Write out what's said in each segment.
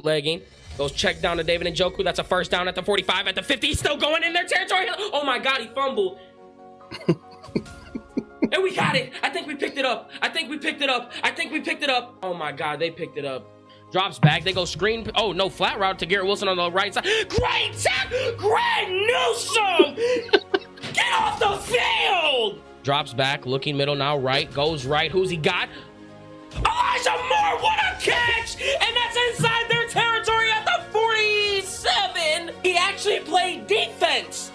Legging. Goes check down to David Njoku. That's a first down at the 45. At the 50, he's still going in their territory. Oh my God, he fumbled. And we got it. I think we picked it up. Oh my God, they picked it up. Drops back. They go screen. Oh no, flat route to Garrett Wilson on the right side. Great sack. Greg Newsome. Get off the field. Drops back, looking middle now, right. Goes right. Who's he got? Elijah Moore, what a catch! And that's inside their territory at the 47. He actually played defense.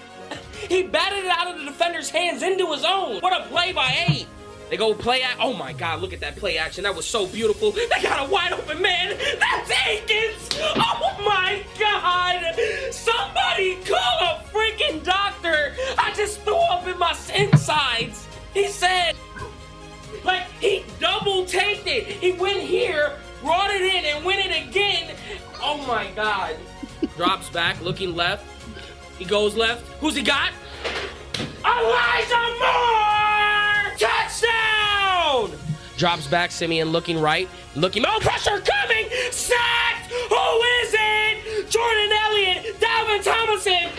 He batted it out of the defender's hands into his own. What a play by 8. They go play at, oh my God, look at that play action. That was so beautiful. They got a wide open man. That's Akins. Oh my God. Somebody call a freaking doctor. I just threw up in my insides. He said, like, he double taked it. He went here, brought it in, and went it again. Oh my God. Drops back, looking left. He goes left. Who's he got? Elijah Moore! Touchdown! Drops back, Simeon looking right. Looking, oh, pressure coming! Sacked! Who is it? Jordan Elliott, Dalvin Thomason,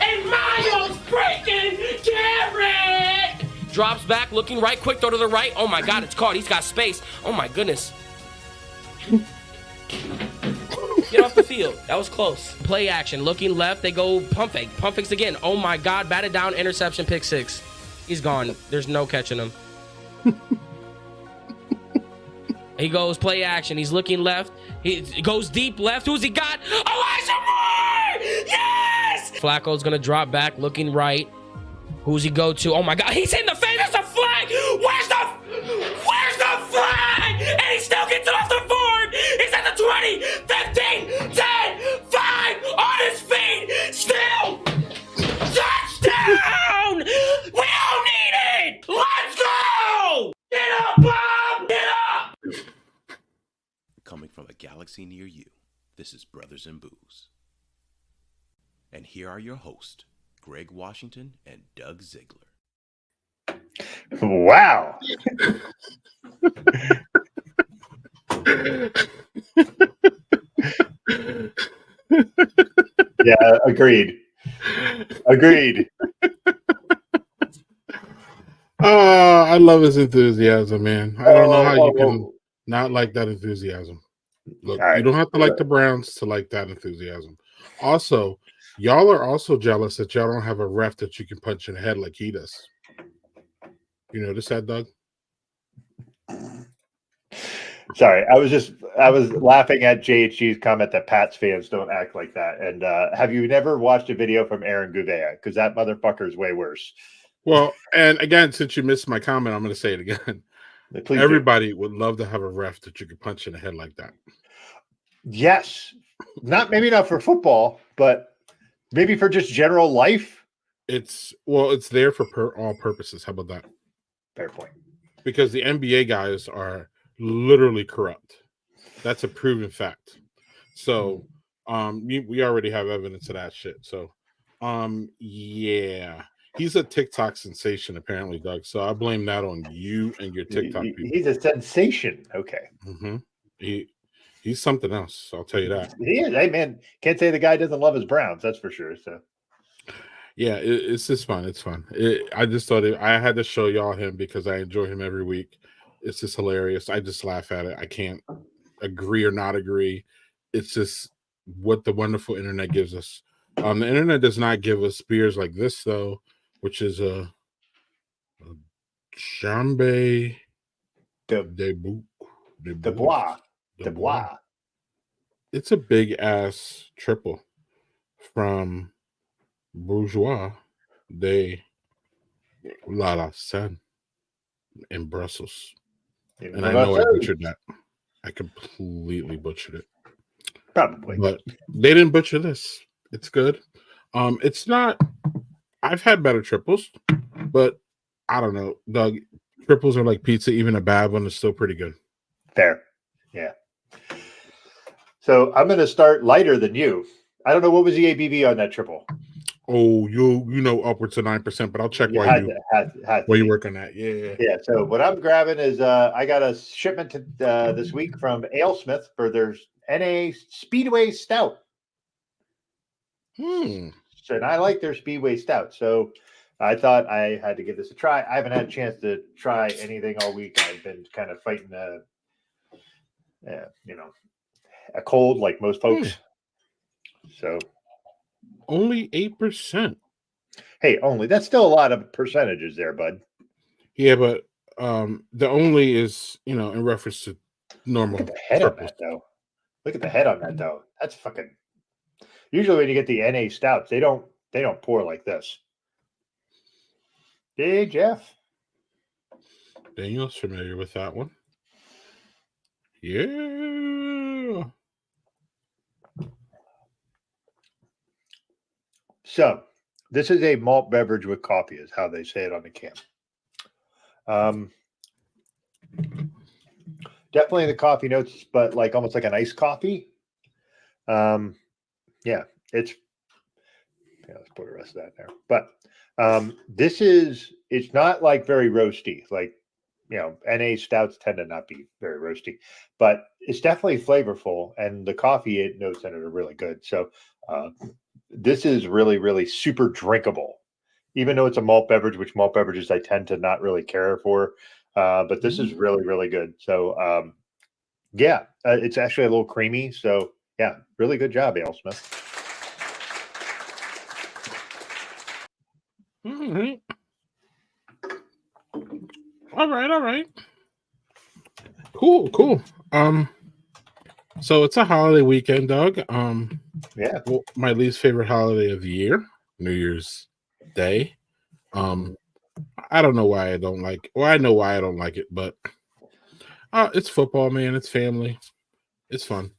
and Miles freaking Garrett! Drops back, looking right, quick throw to the right. Oh my God, it's caught. He's got space. Oh my goodness. Get off the field. That was close. Play action, looking left. They go pump fake. Pump fakes again. Oh my God, batted down, interception, pick 6. He's gone. There's no catching him. He goes play action. He's looking left. He goes deep left. Who's he got? Elijah Moore! Yes! Flacco's going to drop back, looking right. Who's he go to? Oh my God, he's hitting the face. There's a flag. Where's the flag? And he still gets it off the board. He's at the 20, 15, 10, 5, on his feet. Still. Touchdown. We don't need it. Let's go. Get up, Bob. Get up. Coming from a galaxy near you, this is Brothers in Booze. And here are your hosts, Greg Washington and Doug Ziegler. Wow. Yeah, agreed. I love his enthusiasm, man. I don't know how you can not like that enthusiasm. Look, right. You don't have to like the Browns to like that enthusiasm. Also, y'all are also jealous that y'all don't have a ref that you can punch in the head like he does. You notice that, Doug? Sorry, I was laughing at JHG's comment that Pats fans don't act like that. And have you never watched a video from Aaron Gouveia? Because that motherfucker is way worse. Well, and again, since you missed my comment, I'm going to say it again. Please Everybody would love to have a ref that you could punch in the head like that. Yes. Maybe not for football, but maybe for just general life. It's there for all purposes. How about that? Fair point. Because the NBA guys are literally corrupt. That's a proven fact. So we already have evidence of that shit. So yeah. He's a TikTok sensation, apparently, Doug. So I blame that on you and your TikTok people. He's a sensation. Okay. Mm-hmm. He's something else. I'll tell you that. He is. Hey, man, can't say the guy doesn't love his Browns. That's for sure. So, yeah, it's just fun. It's fun. I just thought I had to show y'all him because I enjoy him every week. It's just hilarious. I just laugh at it. I can't agree or not agree. It's just what the wonderful internet gives us. The internet does not give us beers like this, though, which is a Jambe de Bois. It's a big ass triple from Bourgeois de la Seine in Brussels. And I know I butchered that. I completely butchered it. Probably. but they didn't butcher this. It's good. It's not. I've had better triples, but I don't know, Doug. Triples are like pizza. Even a bad one is still pretty good. Fair. Yeah. So I'm going to start lighter than you. I don't know what was the ABV on that triple. Oh, you know upwards of 9%, but I'll check You while had you to while you be. work on that. Yeah. Yeah. So what I'm grabbing is I got a shipment to, this week from AleSmith for their NA Speedway Stout. And I like their Speedway Stout. So I thought I had to give this a try. I haven't had a chance to try anything all week. I've been kind of fighting a cold like most folks. So Only 8%. Hey, only that's still a lot of percentages there, bud. Yeah, but the only is in reference to normal. Look at the head on that though. Look at the head on that though. That's fucking. Usually when you get the NA stouts, they don't pour like this. Hey, Jeff. Daniel's familiar with that one. Yeah. So this is a malt beverage with coffee, is how they say it on the can. Definitely the coffee notes, but like almost like an iced coffee. Yeah, let's put the rest of that there. But it's not like very roasty. Like, NA stouts tend to not be very roasty, but it's definitely flavorful, and the coffee notes in it are really good. So this is really, really super drinkable, even though it's a malt beverage, which malt beverages I tend to not really care for. But this is really, really good. So it's actually a little creamy. So yeah, really good job, AleSmith. All right. Cool. So it's a holiday weekend, Doug. Yeah. Well, my least favorite holiday of the year, New Year's Day. I don't know why I don't like. Well, I know why I don't like it, but it's football, man. It's family. It's fun.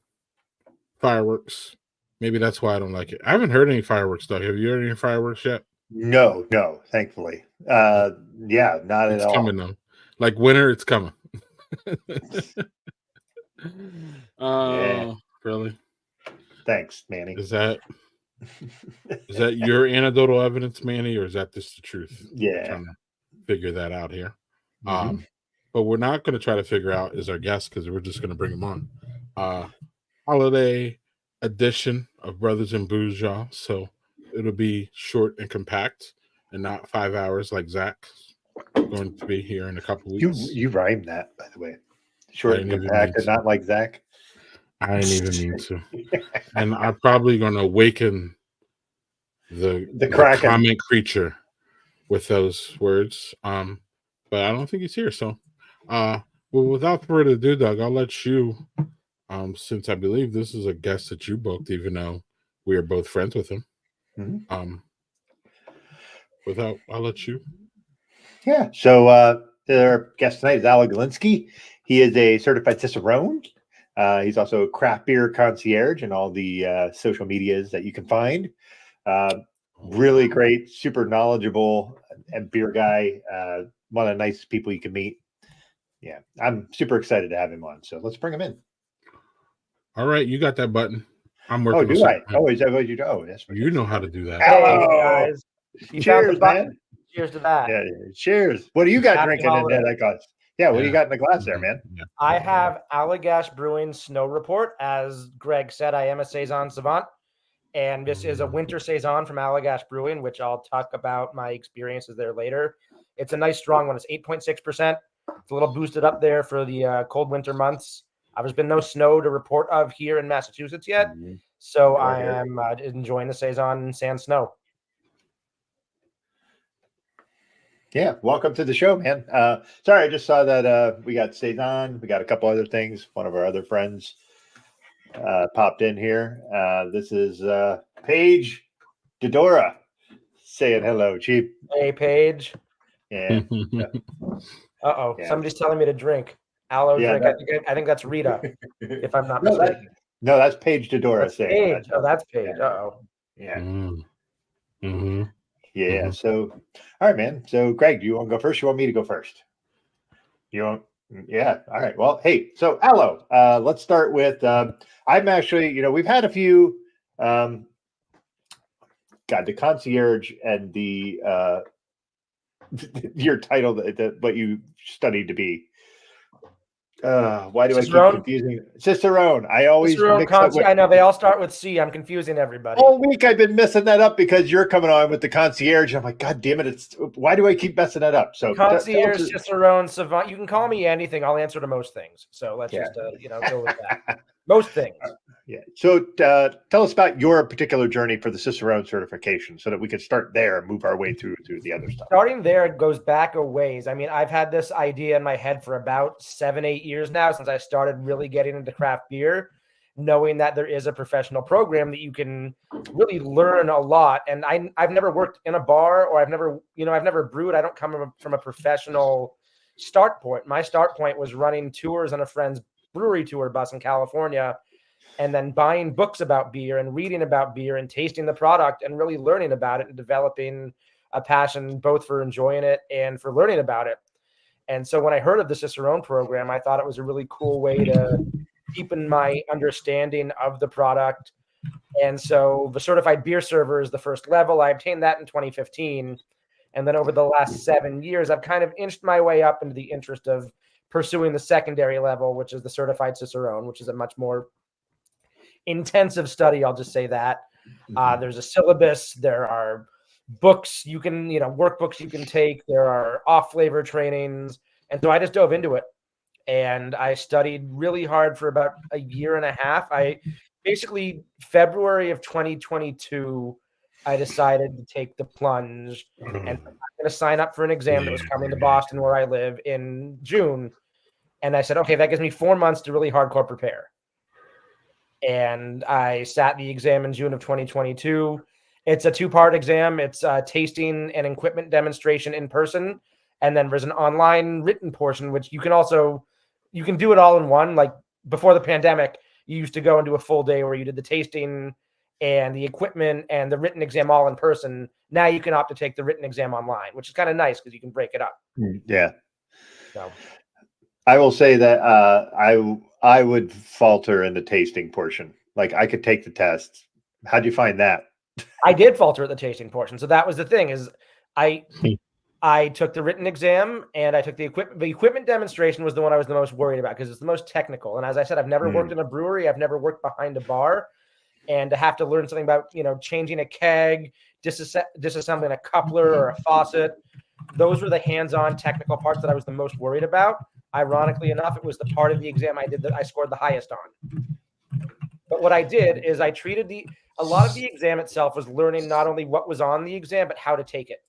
Fireworks. Maybe that's why I don't like it. I haven't heard any fireworks, Doug. Have you heard any fireworks yet? No, thankfully. Not it's at all. It's coming though. Like winter, it's coming. Really? Thanks, Manny. Is that your anecdotal evidence, Manny, or is that just the truth? Yeah. I'm trying to figure that out here. But we're not going to try to figure out is our guest because we're just going to bring him on. Holiday edition of Brothers and Booze, y'all. So it'll be short and compact and not 5 hours like Zach's going to be here in a couple weeks. You rhymed that, by the way. Short and compact and not like Zach. I didn't even mean to. And I'm probably going to awaken the comic creature with those words. But I don't think he's here. So, well, without further ado, Doug, I'll let you, since I believe this is a guest that you booked, even though we are both friends with him. I'll let you. Yeah. So our guest tonight is Allo Gilinsky. He is a certified Cicerone. He's also a craft beer concierge and all the social medias that you can find. Really great, super knowledgeable and beer guy. One of the nicest people you can meet. Yeah, I'm super excited to have him on. So let's bring him in. All right, you got that button. I'm working. Oh, do I? Oh, is that what you do? Oh, that's you know how to do that. Hey, guys. Cheers, man. Cheers to that. Yeah, cheers. What do you got Happy drinking holiday. in there? That glass? Yeah, what do you got in the glass there, man? Yeah. I have Allagash Brewing Snow Report. As Greg said, I am a saison savant, and this is a winter saison from Allagash Brewing, which I'll talk about my experiences there later. It's a nice strong one. It's 8.6%. It's a little boosted up there for the cold winter months. There's been no snow to report of here in Massachusetts yet, so I am enjoying the saison sans snow. Yeah, welcome to the show, man. Sorry, I just saw that we got saison. We got a couple other things. One of our other friends popped in here. This is Paige Dodora saying hello, Chief. Hey, Paige. Yeah. Uh-oh. Yeah. Somebody's telling me to drink. Allo drink. I think that's Rita, if I'm not mistaken. No, that's Paige Dodora That's saying Paige. that. Oh, that's Paige. Uh-oh. Yeah. Mm-hmm. Yeah. Mhm. So, all right, man. So, Greg, do you want to go first? You want me to go first? You want? Yeah. All right. Well, hey. So, Allo. Let's start with. I'm actually. We've had a few. God, the concierge and the your title that what you studied to be. Why do I keep Cicerone? confusing Cicerone? I always Cicerone mix up with. I know they all start with C. I'm confusing everybody. All week I've been messing that up because you're coming on with the concierge. I'm like, God damn it! Why do I keep messing that up? So Concierge, Cicerone, savant. You can call me anything. I'll answer to most things. So let's Yeah. just go with that. Most things. Yeah. So tell us about your particular journey for the Cicerone certification, so that we could start there and move our way through the other stuff. Starting there, it goes back a ways. I mean, I've had this idea in my head for about 7-8 years now, since I started really getting into craft beer, knowing that there is a professional program that you can really learn a lot. And I've never worked in a bar, or I've never brewed. I don't come from a professional start point. My start point was running tours on a friend's brewery tour bus in California, and then buying books about beer and reading about beer and tasting the product and really learning about it and developing a passion both for enjoying it and for learning about it. And so when I heard of the Cicerone program, I thought it was a really cool way to deepen my understanding of the product. And so the certified beer server is the first level. I obtained that in 2015. And then over the last 7 years, I've kind of inched my way up into the interest of pursuing the secondary level, which is the certified Cicerone, which is a much more intensive study. I'll just say that. There's a syllabus. There are books you can, workbooks you can take. There are off-flavor trainings. And so I just dove into it. And I studied really hard for about a year and a half. Basically, February of 2022, I decided to take the plunge. And I'm going to sign up for an exam that was coming to Boston, where I live, in June. And I said, okay, that gives me 4 months to really hardcore prepare. And I sat the exam in June of 2022. It's a 2-part exam. It's tasting and equipment demonstration in person. And then there's an online written portion, which you can do it all in one. Like before the pandemic, you used to go and do a full day where you did the tasting and the equipment and the written exam all in person. Now you can opt to take the written exam online, which is kind of nice because you can break it up. Yeah. So I will say that I would falter in the tasting portion. Like I could take the test. How'd you find that? I did falter at the tasting portion. So that was the thing, is I took the written exam and I took the equipment. The equipment demonstration was the one I was the most worried about because it's the most technical. And as I said, I've never worked in a brewery. I've never worked behind a bar. And to have to learn something about, changing a keg, disassembling a coupler or a faucet, those were the hands-on technical parts that I was the most worried about. Ironically enough, it was the part of the exam I did that I scored the highest on. But what I did is I treated a lot of the exam itself was learning not only what was on the exam, but how to take it.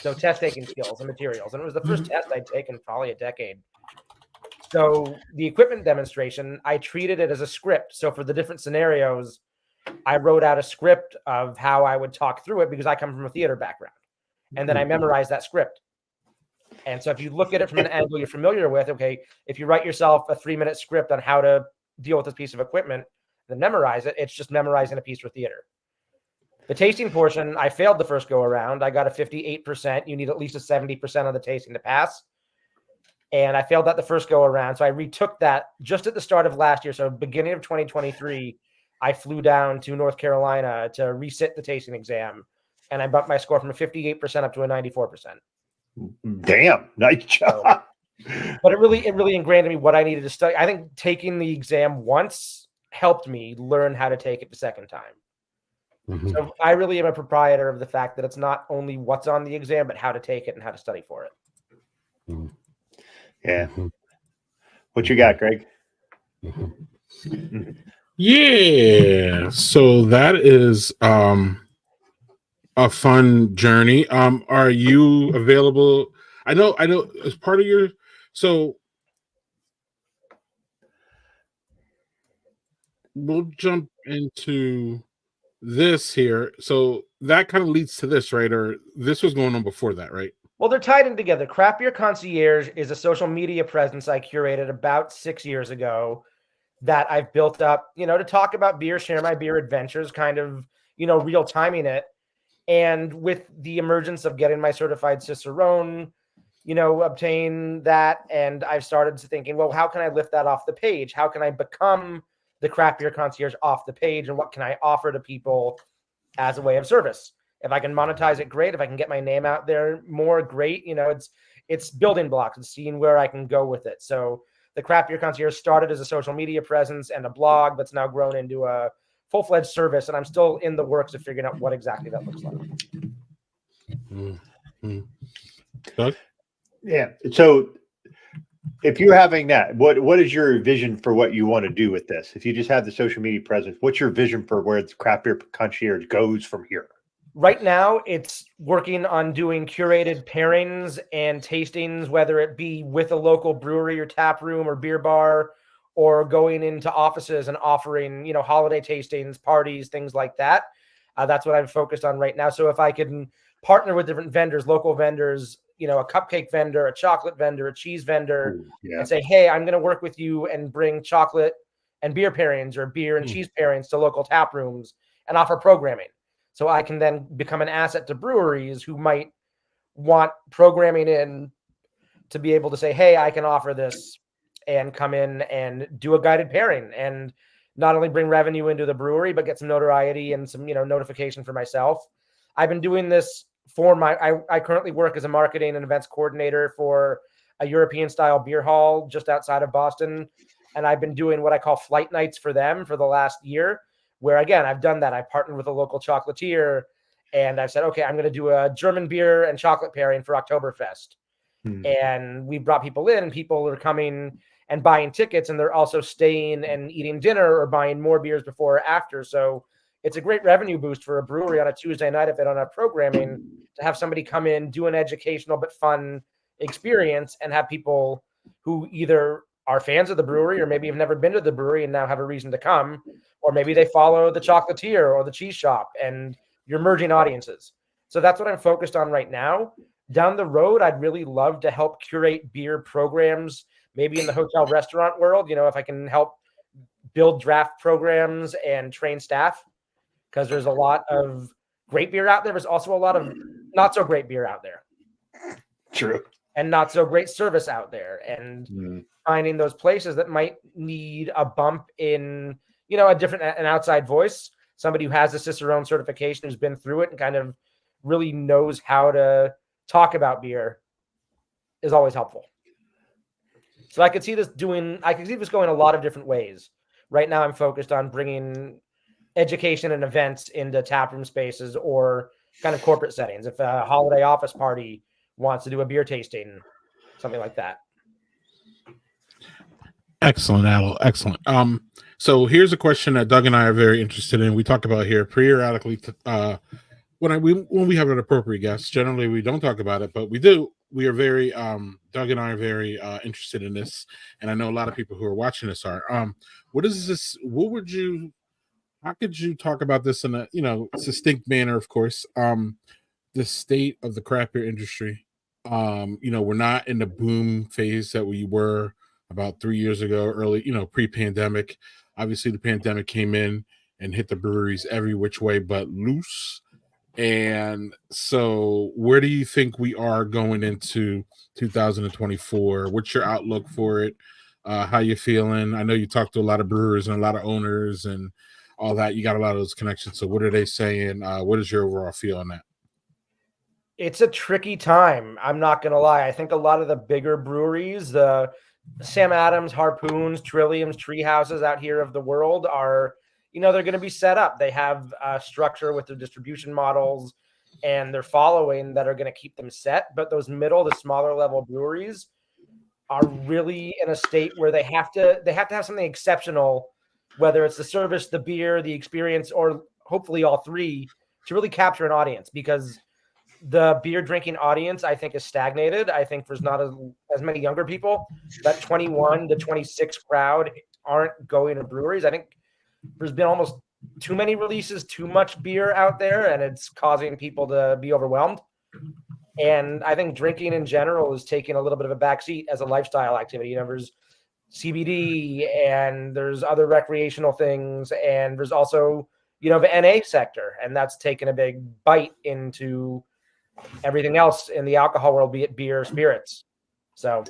So test taking skills and materials. And it was the first test I'd taken in probably a decade. So the equipment demonstration, I treated it as a script. So for the different scenarios, I wrote out a script of how I would talk through it because I come from a theater background. And then I memorized that script. And so if you look at it from an angle you're familiar with, okay, if you write yourself a 3-minute script on how to deal with this piece of equipment, then memorize it. It's just memorizing a piece for theater. The tasting portion, I failed the first go around. I got a 58%. You need at least a 70% of the tasting to pass. And I failed that the first go around. So I retook that just at the start of last year. So beginning of 2023, I flew down to North Carolina to resit the tasting exam. And I bumped my score from a 58% up to a 94%. Damn, nice job. But it really ingrained in me what I needed to study. I think taking the exam once helped me learn how to take it the second time. Mm-hmm. So I really am a proprietor of the fact that it's not only what's on the exam, but how to take it and how to study for it. Mm-hmm. Yeah. What you got, Greg? Mm-hmm. Yeah. So that is a fun journey. Are you available? I know as part of your, so we'll jump into this here. So that kind of leads to this, right? Or this was going on before that, right? Well, they're tied in together. Craft Beer Concierge is a social media presence I curated about 6 years ago that I've built up, to talk about beer, share my beer adventures, kind of, real timing it. And with the emergence of getting my certified Cicerone, obtain that. And I've started thinking, well, how can I lift that off the page? How can I become the craft beer concierge off the page? And what can I offer to people as a way of service? If I can monetize it, great. If I can get my name out there more, great. It's building blocks and seeing where I can go with it. So the craft beer concierge started as a social media presence and a blog that's now grown into a full-fledged service. And I'm still in the works of figuring out what exactly that looks like. Mm-hmm. Doug? Yeah. So if you're having that, what is your vision for what you want to do with this? If you just have the social media presence, what's your vision for where the craft beer concierge goes from here? Right now, it's working on doing curated pairings and tastings, whether it be with a local brewery or tap room or beer bar, or going into offices and offering, holiday tastings, parties, things like that. That's what I'm focused on right now. So if I can partner with different vendors, local vendors, a cupcake vendor, a chocolate vendor, a cheese vendor, and say, hey, I'm going to work with you and bring chocolate and beer pairings or beer and cheese pairings to local tap rooms and offer programming. So I can then become an asset to breweries who might want programming in to be able to say, hey, I can offer this and come in and do a guided pairing and not only bring revenue into the brewery, but get some notoriety and some, notification for myself. I've been doing this for I currently work as a marketing and events coordinator for a European style beer hall just outside of Boston. And I've been doing what I call flight nights for them for the last year, where again, I've done that. I partnered with a local chocolatier and I've said, okay, I'm going to do a German beer and chocolate pairing for Oktoberfest. And we brought people in and people are coming and buying tickets, and they're also staying and eating dinner or buying more beers before or after. So it's a great revenue boost for a brewery on a Tuesday night if they don't have programming, to have somebody come in, do an educational but fun experience, and have people who either are fans of the brewery or maybe have never been to the brewery and now have a reason to come, or maybe they follow the chocolatier or the cheese shop, and you're merging audiences. So that's what I'm focused on right now. Down the road, I'd really love to help curate beer programs, maybe in the hotel restaurant world, if I can help build draft programs and train staff, because there's a lot of great beer out there. There's also a lot of not so great beer out there. True. And not so great service out there. And finding those places that might need a bump in, an outside voice, somebody who has a Cicerone certification, who's been through it and kind of really knows how to talk about beer, is always helpful. So I could see this going a lot of different ways. Right now I'm focused on bringing education and events into taproom spaces or kind of corporate settings. If a holiday office party wants to do a beer tasting, something like that. Excellent, Allo. Excellent. So here's a question that Doug and I are very interested in. We talk about here periodically. When we have an appropriate guest, generally we don't talk about it, but we do. We are very Doug and I are very interested in this, and I know a lot of people who are watching this are. What is this? How could you talk about this in a succinct manner? Of course, the state of the craft beer industry. We're not in the boom phase that we were about 3 years ago, early, pre-pandemic. Obviously, the pandemic came in and hit the breweries every which way but loose. And so where do you think we are going into 2024? What's your outlook for it? How you feeling? I know you talked to a lot of brewers and a lot of owners and all that. You got a lot of those connections. So what are they saying? What is your overall feel on that? It's a tricky time. I'm not going to lie. I think a lot of the bigger breweries, the Sam Adams, Harpoons, Trilliums, Treehouses out here of the world are, they're going to be set up. They have a structure with their distribution models and their following that are going to keep them set. But those the smaller level breweries are really in a state where they have to have something exceptional, whether it's the service, the beer, the experience, or hopefully all three, to really capture an audience, because the beer drinking audience, I think, is stagnated. I think there's not as many younger people. That 21 to 26 crowd aren't going to breweries. I think there's been almost too many releases, too much beer out there, and it's causing people to be overwhelmed. And I think drinking in general is taking a little bit of a backseat as a lifestyle activity. There's CBD, and there's other recreational things, and there's also, you know, the NA sector, and that's taken a big bite into everything else in the alcohol world, be it beer, spirits. So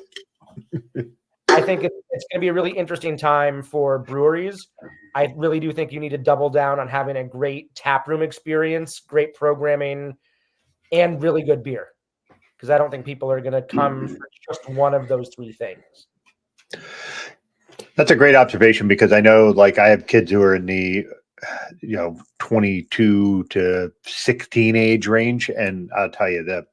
I think it's going to be a really interesting time for breweries. I really do think you need to double down on having a great taproom experience, great programming, and really good beer, because I don't think people are going to come for just one of those three things. That's a great observation, because I know, like, I have kids who are in the 22 to 16 age range, and I'll tell you that,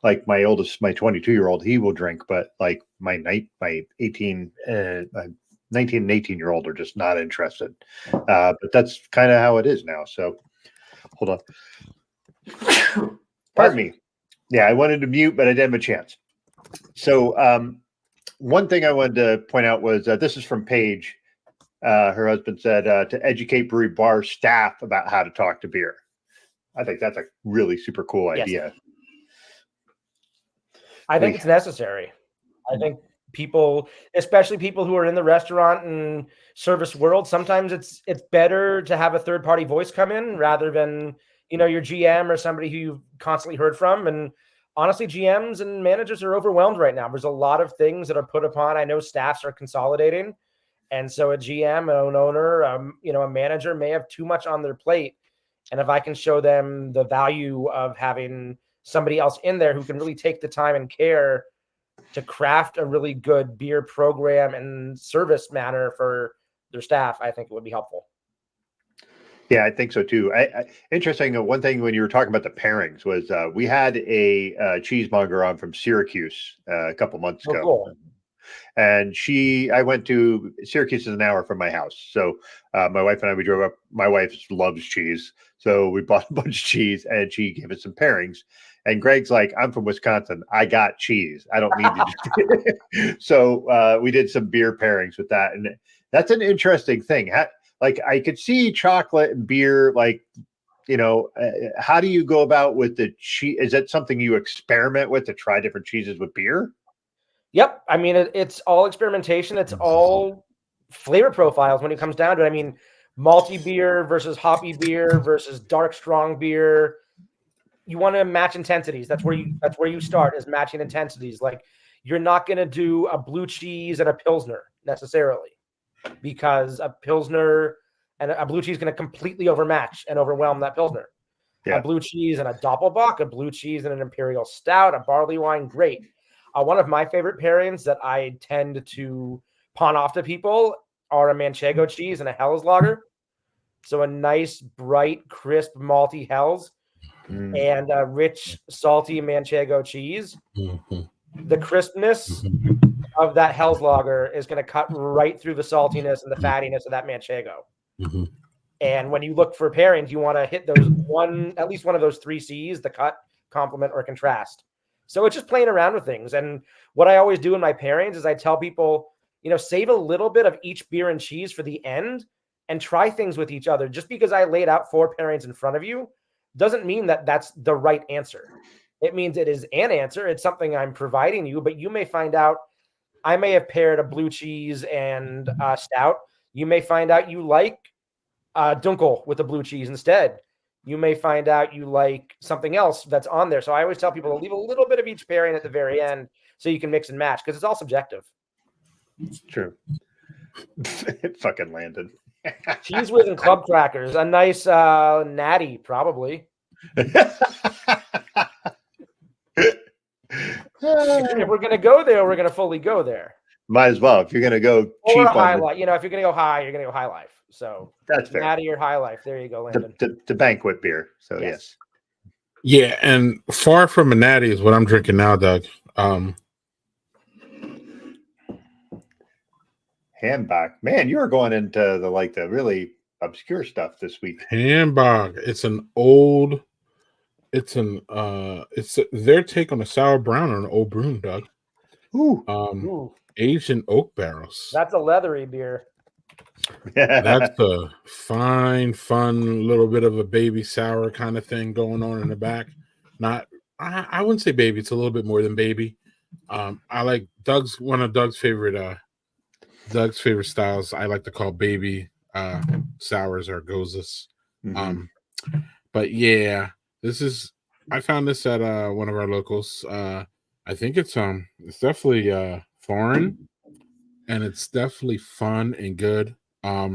like, my 22-year-old, he will drink, but like my 19 and 18-year-old are just not interested. But that's kind of how it is now. So hold on. Pardon me. Yeah, I wanted to mute, but I didn't have a chance. So one thing I wanted to point out was this is from Paige. Her husband said to educate brewery bar staff about how to talk to beer. I think that's a really super cool idea. I think it's necessary. I think people, especially people who are in the restaurant and service world, sometimes it's better to have a third party voice come in rather than, you know, your GM or somebody who you've constantly heard from. And honestly, GMs and managers are overwhelmed right now. There's a lot of things that are put upon. I know staffs are consolidating, and so a GM, an owner, a manager may have too much on their plate. And if I can show them the value of having somebody else in there who can really take the time and care to craft a really good beer program and service manner for their staff, I think it would be helpful. Yeah, I think so too. Interesting. One thing when you were talking about the pairings was we had a cheesemonger on from Syracuse a couple months ago. Cool. And I went to Syracuse, is an hour from my house. So my wife and I, we drove up. My wife loves cheese. So we bought a bunch of cheese, and she gave us some pairings. And Greg's like, I'm from Wisconsin. I got cheese. I don't need to do So we did some beer pairings with that. And that's an interesting thing. Like, I could see chocolate and beer, like, how do you go about with the cheese? Is that something you experiment with to try different cheeses with beer? Yep. I mean, it's all experimentation. It's all flavor profiles when it comes down to it. I mean, malty beer versus hoppy beer versus dark, strong beer. You want to match intensities. That's where you start, is matching intensities. Like, you're not going to do a blue cheese and a Pilsner necessarily, because a Pilsner and a blue cheese is going to completely overmatch and overwhelm that Pilsner. Yeah. A blue cheese and a Doppelbock, a blue cheese and an Imperial Stout, a barley wine, great. One of my favorite pairings that I tend to pawn off to people are a Manchego cheese and a Helles lager. So a nice, bright, crisp, malty Helles and a rich, salty Manchego cheese. Mm-hmm. The crispness of that Helles lager is going to cut right through the saltiness and the fattiness of that Manchego. Mm-hmm. And when you look for pairings, you want to hit at least one of those three C's: the cut, complement, or contrast. So it's just playing around with things. And what I always do in my pairings is I tell people, save a little bit of each beer and cheese for the end and try things with each other. Just because I laid out 4 pairings in front of you doesn't mean that that's the right answer. It means it is an answer. It's something I'm providing you, but you may find out I may have paired a blue cheese and stout. You may find out you like Dunkel with the blue cheese instead. You may find out you like something else that's on there. So I always tell people to leave a little bit of each pairing at the very end so you can mix and match, because it's all subjective. True. It fucking landed. Cheese whiz and club crackers. A nice natty, probably. If we're going to go there, we're going to fully go there. Might as well. If you're going to go cheap, or high life. If you're going to go high, you're going to go high life. So that's fair. Natty or high life. There you go, Landon. The banquet beer. So yes. Yeah, and far from a natty is what I'm drinking now, Doug. Hambach. Man, you're going into the really obscure stuff this week. Hambach. It's their take on a sour brown or an old broom, Doug. Ooh. Aged in oak barrels. That's a leathery beer. That's a fine, fun little bit of a baby sour kind of thing going on in the back. I wouldn't say baby. It's a little bit more than baby. I like one of Doug's favorite Doug's favorite styles I like to call baby sours or gozas. Mhm. But yeah, this is I found this at one of our locals. I think it's definitely foreign, and it's definitely fun and good. A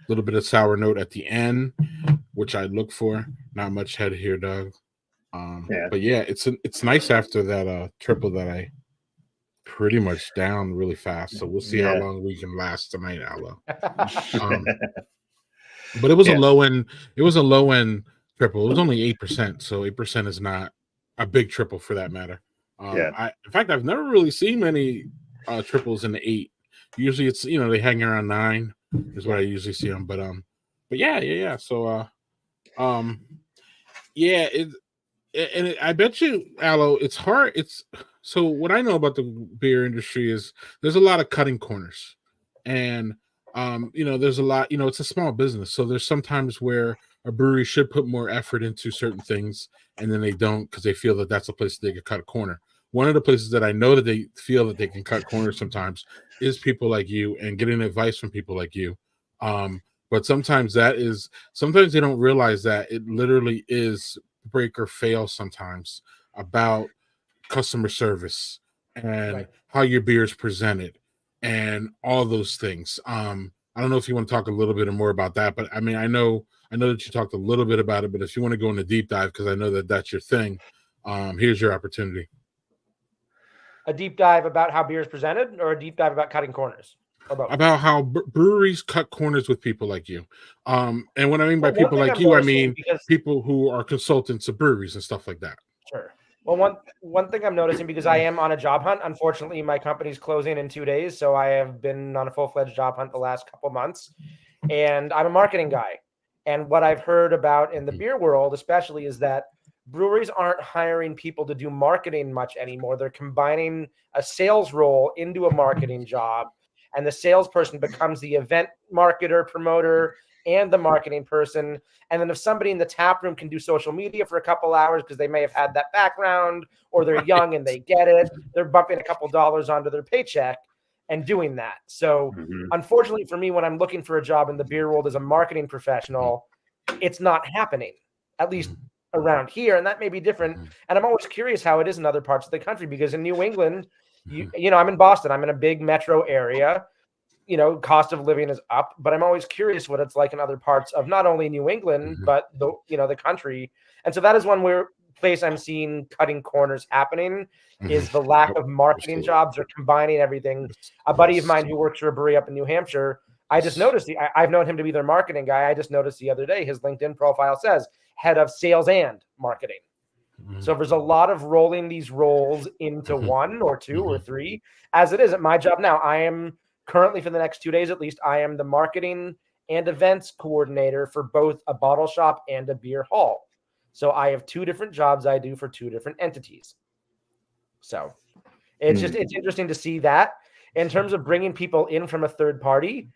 little bit of sour note at the end, which I look for. Not much head here, Doug. Yeah. But yeah, it's nice after that triple that I pretty much down really fast. So we'll see how Yeah. long we can last tonight, Allo. Um, but it was a Yeah. low end. It was a low end triple. It was only 8%, so 8% is not a big triple for that matter. Yeah. In fact, I've never really seen many triples in the 8. Usually, it's they hang around 9 is what I usually see them. But yeah. So um, yeah, I bet you, Allo, it's hard. It's so what I know about the beer industry is there's a lot of cutting corners, and there's a lot. It's a small business, so there's sometimes where a brewery should put more effort into certain things, and then they don't because they feel that that's a place that they can cut a corner. One of the places that I know that they feel that they can cut corners sometimes is people like you and getting advice from people like you. But sometimes sometimes they don't realize that it literally is break or fail sometimes about customer service and Right. how your beer is presented and all those things. I don't know if you want to talk a little bit more about that, but I mean, I know that you talked a little bit about it, but if you want to go in a deep dive, because I know that that's your thing, here's your opportunity. A deep dive about how beer is presented, or a deep dive about cutting corners, or both? About how breweries cut corners with people like you. And what I mean by Well, one people thing like I'm you, I noticing, mean because people who are consultants of breweries and stuff like that. sure. Well, one thing I'm noticing, because I am on a job hunt. Unfortunately, my company's closing in 2 days, so I have been on a full-fledged job hunt the last couple months. And I'm a marketing guy. And what I've heard about in the beer world, especially, is that breweries aren't hiring people to do marketing much anymore. They're combining a sales role into a marketing job, and the salesperson becomes the event marketer, promoter, and the marketing person. And then if somebody in the tap room can do social media for a couple hours because they may have had that background, or they're young and they get it, they're bumping a couple dollars onto their paycheck and doing that. So Mhm. unfortunately for me, when I'm looking for a job in the beer world as a marketing professional, it's not happening, at least around here. And that may be different. And I'm always curious how it is in other parts of the country, because in New England, I'm in Boston, I'm in a big metro area. Cost of living is up, but I'm always curious what it's like in other parts of not only New England, but the country. And so that is one place I'm seeing cutting corners happening, is the lack Yep, of marketing absolutely. jobs or combining everything. A buddy of mine who works for a brewery up in New Hampshire, I just noticed I've known him to be their marketing guy. I just noticed the other day his LinkedIn profile says head of sales and marketing. So there's a lot of rolling these roles into one or two or three, as it is at my job now. I am currently, for the next 2 days at least, I am the marketing and events coordinator for both a bottle shop and a beer hall. So I have 2 different jobs I do for 2 different entities. So it's interesting to see that. In terms of bringing people in from a third party,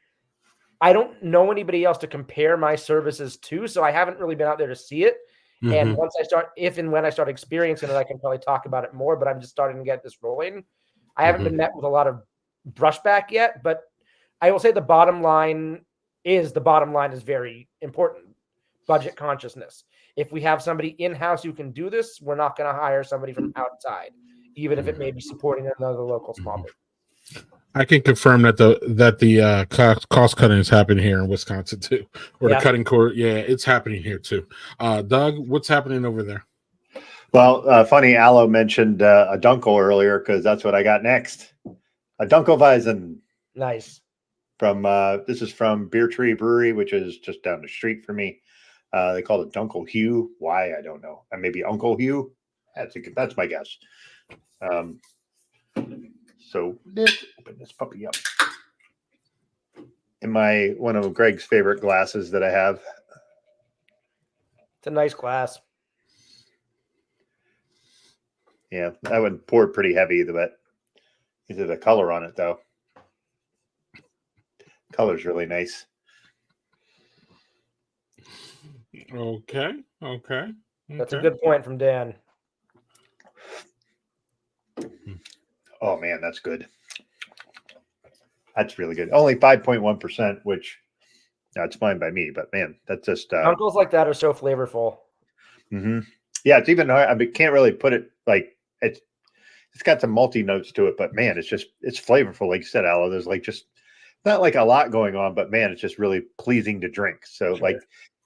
I don't know anybody else to compare my services to, so I haven't really been out there to see it. And once if and when I start experiencing it, I can probably talk about it more, but I'm just starting to get this rolling. I haven't been met with a lot of brushback yet, but I will say the bottom line is very important. Budget consciousness. If we have somebody in-house who can do this, we're not going to hire somebody from outside, even if it may be supporting another local small business. I can confirm that the cost cutting is happening here in Wisconsin too, or the cutting core. Yeah, it's happening here too. Doug, what's happening over there? Well, funny, Allo mentioned a Dunkel earlier, because that's what I got next. A Dunkelweizen. Nice. This is from Beer Tree Brewery, which is just down the street from me. They call it Dunkel Hugh. Why, I don't know. And maybe Uncle Hugh. That's my guess. So let's open this puppy up. In one of Greg's favorite glasses that I have. It's a nice glass. Yeah, that one poured pretty heavy, but either the color on it though. Color's really nice. Okay. That's a good point from Dan. Oh man, that's good. That's really good. Only 5.1%, which that's fine by me. But man, that's just Uncles like that are so flavorful. Mm-hmm. Yeah, it's even hard. I mean, can't really put it like it's got some multi notes to it, but man, it's flavorful. Like you said, Allo, there's like just not like a lot going on, but man, it's just really pleasing to drink. So Sure. like,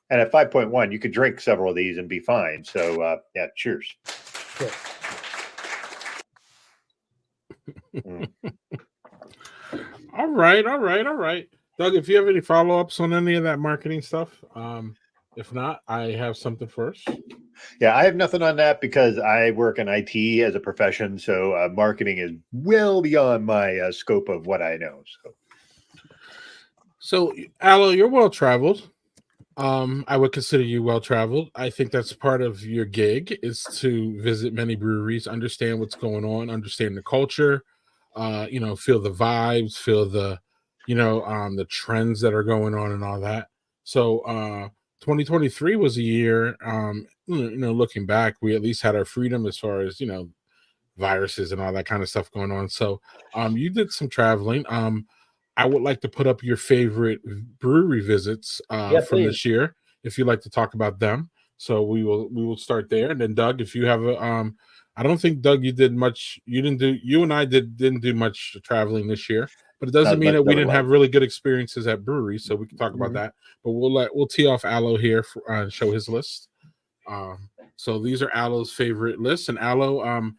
and at 5.1, you could drink several of these and be fine. So yeah, cheers. Sure. All right. Doug, if you have any follow-ups on any of that marketing stuff, if not, I have something first. Yeah, I have nothing on that because I work in IT as a profession, so marketing is well beyond my scope of what I know. So, Allo, you're well traveled. I would consider you well traveled. I think that's part of your gig is to visit many breweries, understand what's going on, understand the culture, feel the vibes, feel the, the trends that are going on and all that. So, 2023 was a year, looking back, we at least had our freedom as far as, viruses and all that kind of stuff going on. So, you did some traveling. I would like to put up your favorite brewery visits Yeah, from please. this year, if you'd like to talk about them. So we will start there, and then Doug, if you have a, I don't think Doug you did much. You and I didn't do much traveling this year, but it doesn't Not mean much that we didn't otherwise. have really good experiences at breweries. So we can talk about Mhm. that. But we'll tee off Allo here for, show his list. So these are Allo's favorite lists, and Allo,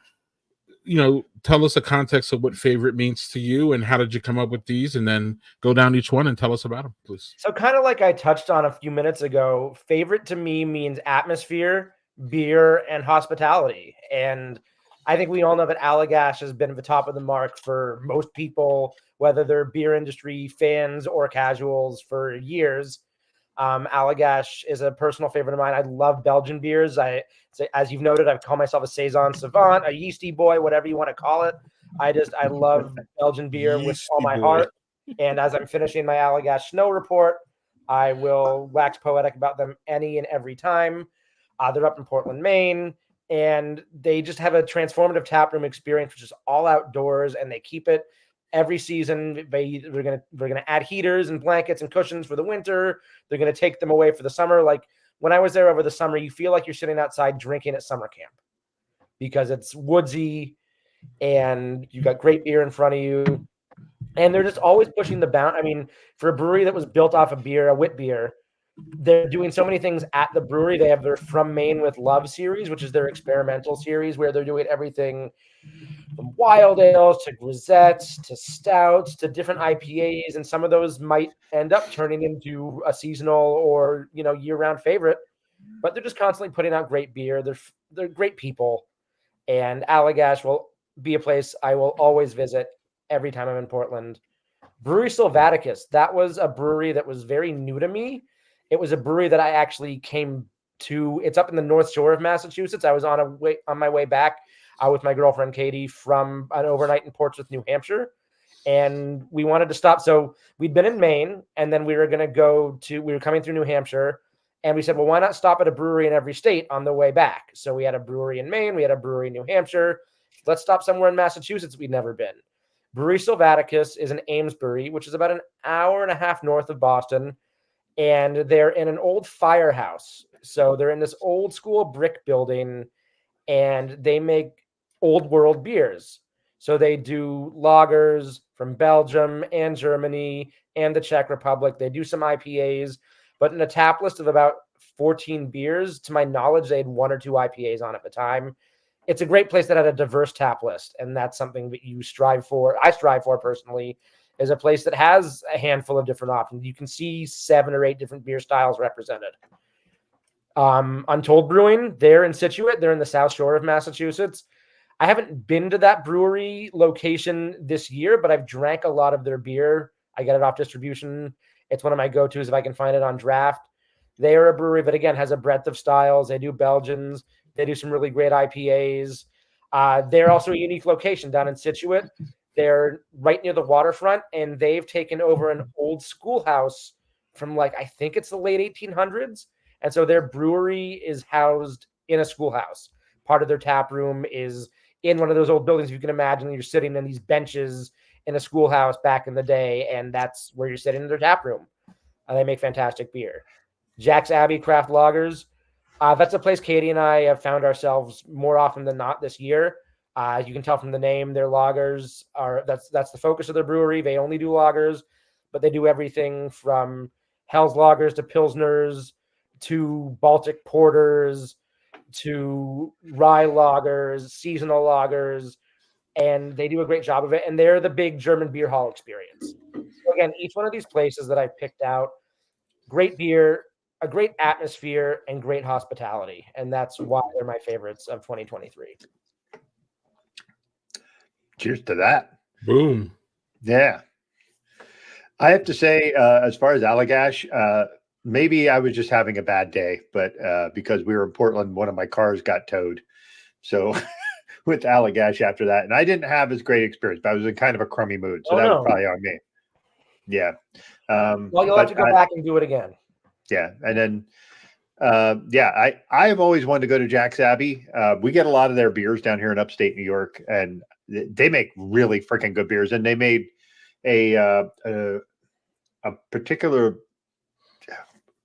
tell us the context of what favorite means to you and how did you come up with these, and then go down each one and tell us about them, please. So kind of like I touched on a few minutes ago, favorite to me means atmosphere, beer, and hospitality. And I think we all know that Allagash has been at the top of the mark for most people, whether they're beer industry fans or casuals, for years. Allagash is a personal favorite of mine. I love Belgian beers. As you've noted, I call myself a saison savant, a yeasty boy, whatever you want to call it. I love Belgian beer with all Yeasty my boy. heart. And as I'm finishing my Allagash Snow report, I will wax poetic about them any and every time. They're up in Portland, Maine, and they just have a transformative taproom experience, which is all outdoors, and they keep it every season. We're gonna add heaters and blankets and cushions for the winter. They're gonna take them away for the summer. Like when I was there over the summer, you feel like you're sitting outside drinking at summer camp because it's woodsy and you got great beer in front of you. And they're just always pushing the bound. I mean, for a brewery that was built off of beer, a wit beer, they're doing so many things at the brewery. They have their From Maine with Love series, which is their experimental series where they're doing everything from wild ales to grisettes to stouts to different IPAs, and some of those might end up turning into a seasonal or year-round favorite. But they're just constantly putting out great beer. They're great people, and Allagash will be a place I will always visit every time I'm in Portland. Brewery Sylvaticus, that was a brewery that was very new to me. It was a brewery that I actually came to. It's up in the North Shore of Massachusetts. I was on my way back with my girlfriend Katie from an overnight in Portsmouth, New Hampshire, and we wanted to stop. So we'd been in Maine, and then we were coming through New Hampshire, and we said, well, why not stop at a brewery in every state on the way back? So we had a brewery in Maine, we had a brewery in New Hampshire. Let's stop somewhere in Massachusetts we'd never been. Brewery Sylvaticus is in Amesbury, which is about an hour and a half north of Boston, and they're in an old firehouse. So they're in this old school brick building, and they make old world beers. So they do lagers from Belgium and Germany and the Czech Republic. They do some IPAs, but in a tap list of about 14 beers, to my knowledge, they had one or two IPAs on at the time. It's a great place that had a diverse tap list, and that's something that you strive for. I strive for personally, is a place that has a handful of different options. You can see 7 or 8 different beer styles represented. Untold Brewing, they're in Scituate. They're in the South Shore of Massachusetts. I haven't been to that brewery location this year, but I've drank a lot of their beer. I get it off distribution. It's one of my go-tos if I can find it on draft. They are a brewery that, again, has a breadth of styles. They do Belgians. They do some really great IPAs. They're also a unique location down in Scituate. They're right near the waterfront, and they've taken over an old schoolhouse from, I think it's the late 1800s. And so their brewery is housed in a schoolhouse. Part of their tap room is in one of those old buildings. You can imagine you're sitting in these benches in a schoolhouse back in the day, and that's where you're sitting in their tap room. They make fantastic beer. Jack's Abbey Craft Lagers. That's a place Katie and I have found ourselves more often than not this year. You can tell from the name, their lagers that's the focus of their brewery. They only do lagers, but they do everything from Hell's lagers to Pilsners to Baltic porters to rye lagers, seasonal lagers, and they do a great job of it. And they're the big German beer hall experience. So again, each one of these places that I've picked out, great beer, a great atmosphere, and great hospitality. And that's why they're my favorites of 2023. Cheers to that. Boom. Yeah. I have to say, as far as Allagash, maybe I was just having a bad day, but because we were in Portland, one of my cars got towed. So with Allagash after that, and I didn't have as great experience, but I was in kind of a crummy mood. So that was probably on me. Yeah. Well, you'll have to go back and do it again. Yeah. And then, I've always wanted to go to Jack's Abbey. We get a lot of their beers down here in upstate New York, and they make really freaking good beers. And they made a particular,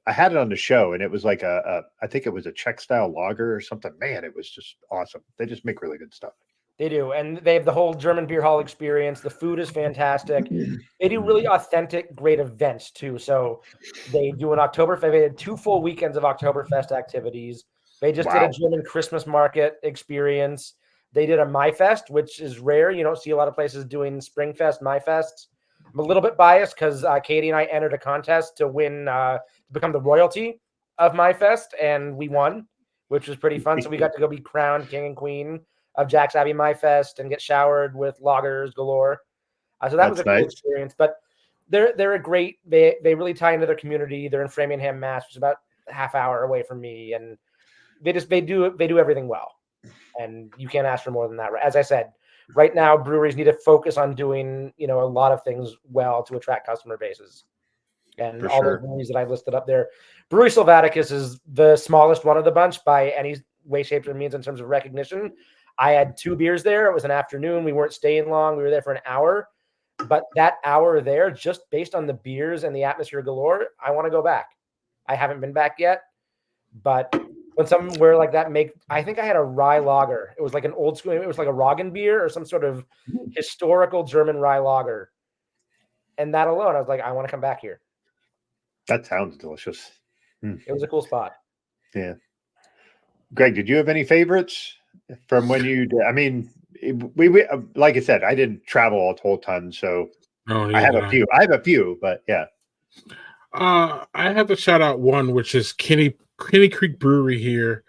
I had it on the show, and it was like I think it was a Czech style lager or something. Man, it was just awesome. They just make really good stuff. They do. And they have the whole German beer hall experience. The food is fantastic. They do really authentic, great events too. So they do an Oktoberfest. They had 2 full weekends of Oktoberfest activities. They just did a German Christmas market experience. They did a Maifest, which is rare. You don't see a lot of places doing Springfest, Maifests. I'm a little bit biased because Katie and I entered a contest to win, to become the royalty of Maifest, and we won, which was pretty fun. So we got to go be crowned king and queen of Jack's Abbey Maifest and get showered with lagers galore. So that was a cool experience. But they're a great. They really tie into their community. They're in Framingham, Mass, which is about a half hour away from me, and they do everything well. And you can't ask for more than that. As I said, right now breweries need to focus on doing a lot of things well to attract customer bases. And all the breweries that I've listed up there, Brewery Sylvaticus is the smallest one of the bunch by any way, shape, or means in terms of recognition. I had 2 beers there. It was an afternoon. We weren't staying long. We were there for an hour. But that hour there, just based on the beers and the atmosphere galore, I want to go back. I haven't been back yet. But when somewhere like that I think I had a rye lager. It was like an old school, it was like a Roggen beer or some sort of historical German rye lager. And that alone, I was like, I want to come back here. That sounds delicious. It was a cool spot. Yeah. Greg, did you have any favorites from when you did? I mean, we like I said, I didn't travel a whole ton, so I have a few, but yeah. I have to shout out one, which is Kenny Creek Brewery here.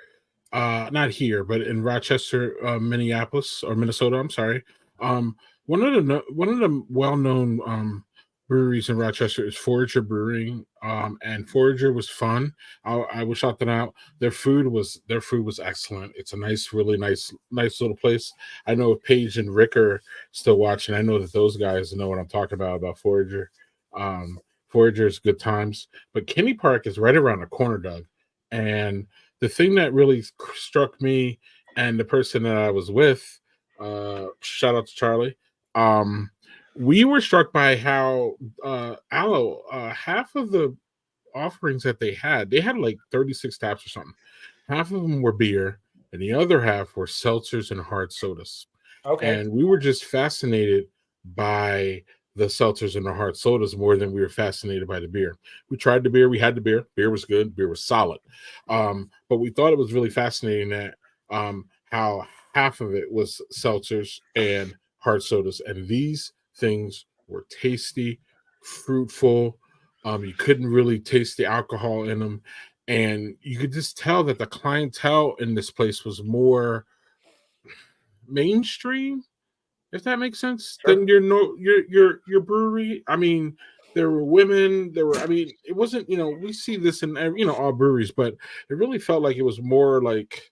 Not here, but in Rochester, Minneapolis or Minnesota. I'm sorry. One of the well-known breweries in Rochester is Forager Brewing, and Forager was fun. I will shout them out. Their food was excellent. It's a really nice little place. I know Paige and Rick are still watching. I know that those guys know what I'm talking about Forager. Forager is good times, but Kenny Park is right around the corner, Doug. And the thing that really struck me and the person that I was with, shout out to Charlie, we were struck by how Allo, half of the offerings that they had like 36 taps or something. Half of them were beer, and the other half were seltzers and hard sodas. Okay. And we were just fascinated by the seltzers and the hard sodas more than we were fascinated by the beer. We tried the beer. We had the beer. Beer was good. Beer was solid. But we thought it was really fascinating that how half of it was seltzers and hard sodas. And these things were tasty, fruitful. You couldn't really taste the alcohol in them. And you could just tell that the clientele in this place was more mainstream, if that makes sense, than your brewery. I mean, there were women, it wasn't, we see this in, all breweries, but it really felt like it was more like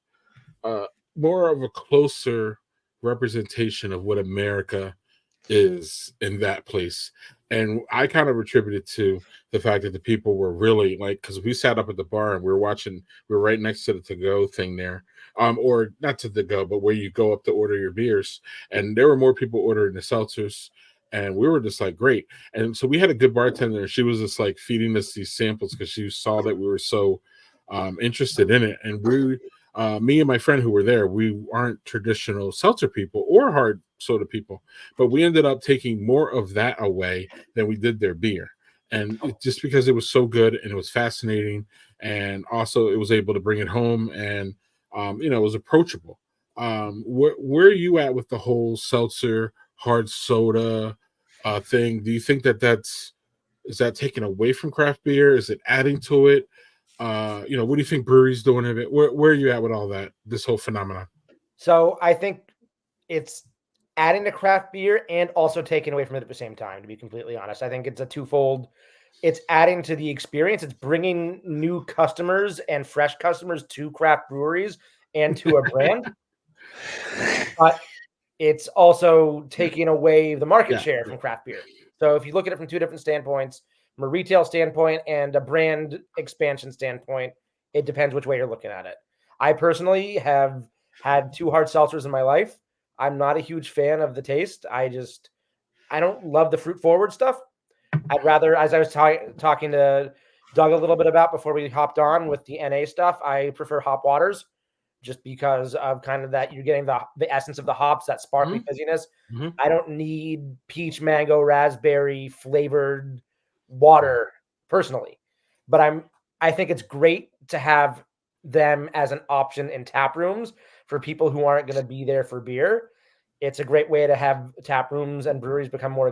more of a closer representation of what America is in that place. And I kind of attribute it to the fact that the people were really because we sat up at the bar and we were right next to the to-go thing there. Or not to the go, but where you go up to order your beers. And there were more people ordering the seltzers And we were just like, great. And so we had a good bartender, and she was just like feeding us these samples because she saw that we were so interested in it. And me and my friend who were there, we aren't traditional seltzer people or hard soda people, but we ended up taking more of that away than we did their beer. And just because it was so good and it was fascinating, and also it was able to bring it home, and it was approachable. Where are you at with the whole seltzer hard soda thing? Do you think that is that taken away from craft beer? Is it adding to it? What do you think breweries doing of it? Where are you at with all that? This whole phenomenon. So I think it's adding to craft beer and also taking away from it at the same time. To be completely honest, I think it's a twofold. It's adding to the experience. It's bringing new customers and fresh customers to craft breweries and to a brand. But it's also taking away the market share from craft beer. So if you look at it from two different standpoints, from a retail standpoint and a brand expansion standpoint, it depends which way you're looking at it. I personally have had 2 hard seltzers in my life. I'm not a huge fan of the taste. I don't love the fruit forward stuff. I'd rather, as I was talking to Doug a little bit about before we hopped on with the NA stuff, I prefer hop waters just because of kind of that you're getting the essence of the hops, that sparkly fizziness. I don't need peach, mango, raspberry flavored water personally, but I think it's great to have them as an option in tap rooms for people who aren't going to be there for beer. It's a great way to have tap rooms and breweries become more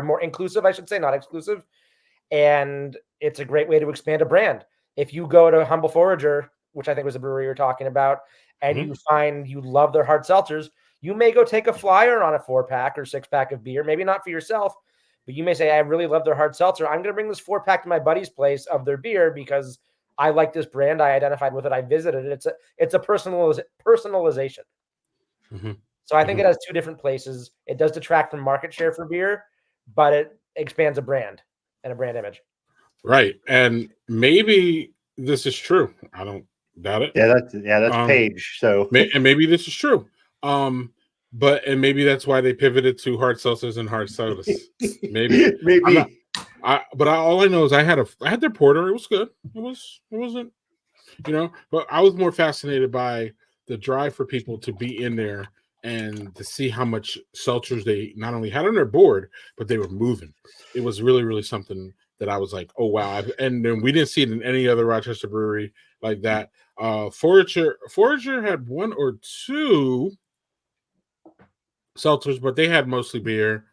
more inclusive, I should say, not exclusive. And it's a great way to expand a brand. If you go to Humble Forager, which I think was a brewery you're talking about, and you find you love their hard seltzers, you may go take a flyer on a 4-pack or 6-pack of beer, maybe not for yourself, but you may say, I really love their hard seltzer. I'm going to bring this 4-pack to my buddy's place of their beer because I like this brand. I identified with it. I visited it. It's a personalization. So I think it has 2 different places. It does detract from market share for beer, but it expands a brand and a brand image. Right. And maybe this is true. I don't doubt it. That's Paige. So and maybe this is true. But maybe that's why they pivoted to hard seltzers and hard sodas. Maybe. All I know is I had their porter. It was good. It wasn't, but I was more fascinated by the drive for people to be in there and to see how much seltzers they not only had on their board, but they were moving. It was really, really something that I was like, oh wow. And then we didn't see it in any other Rochester brewery like that. Forager had 1 or 2 seltzers, but they had mostly beer.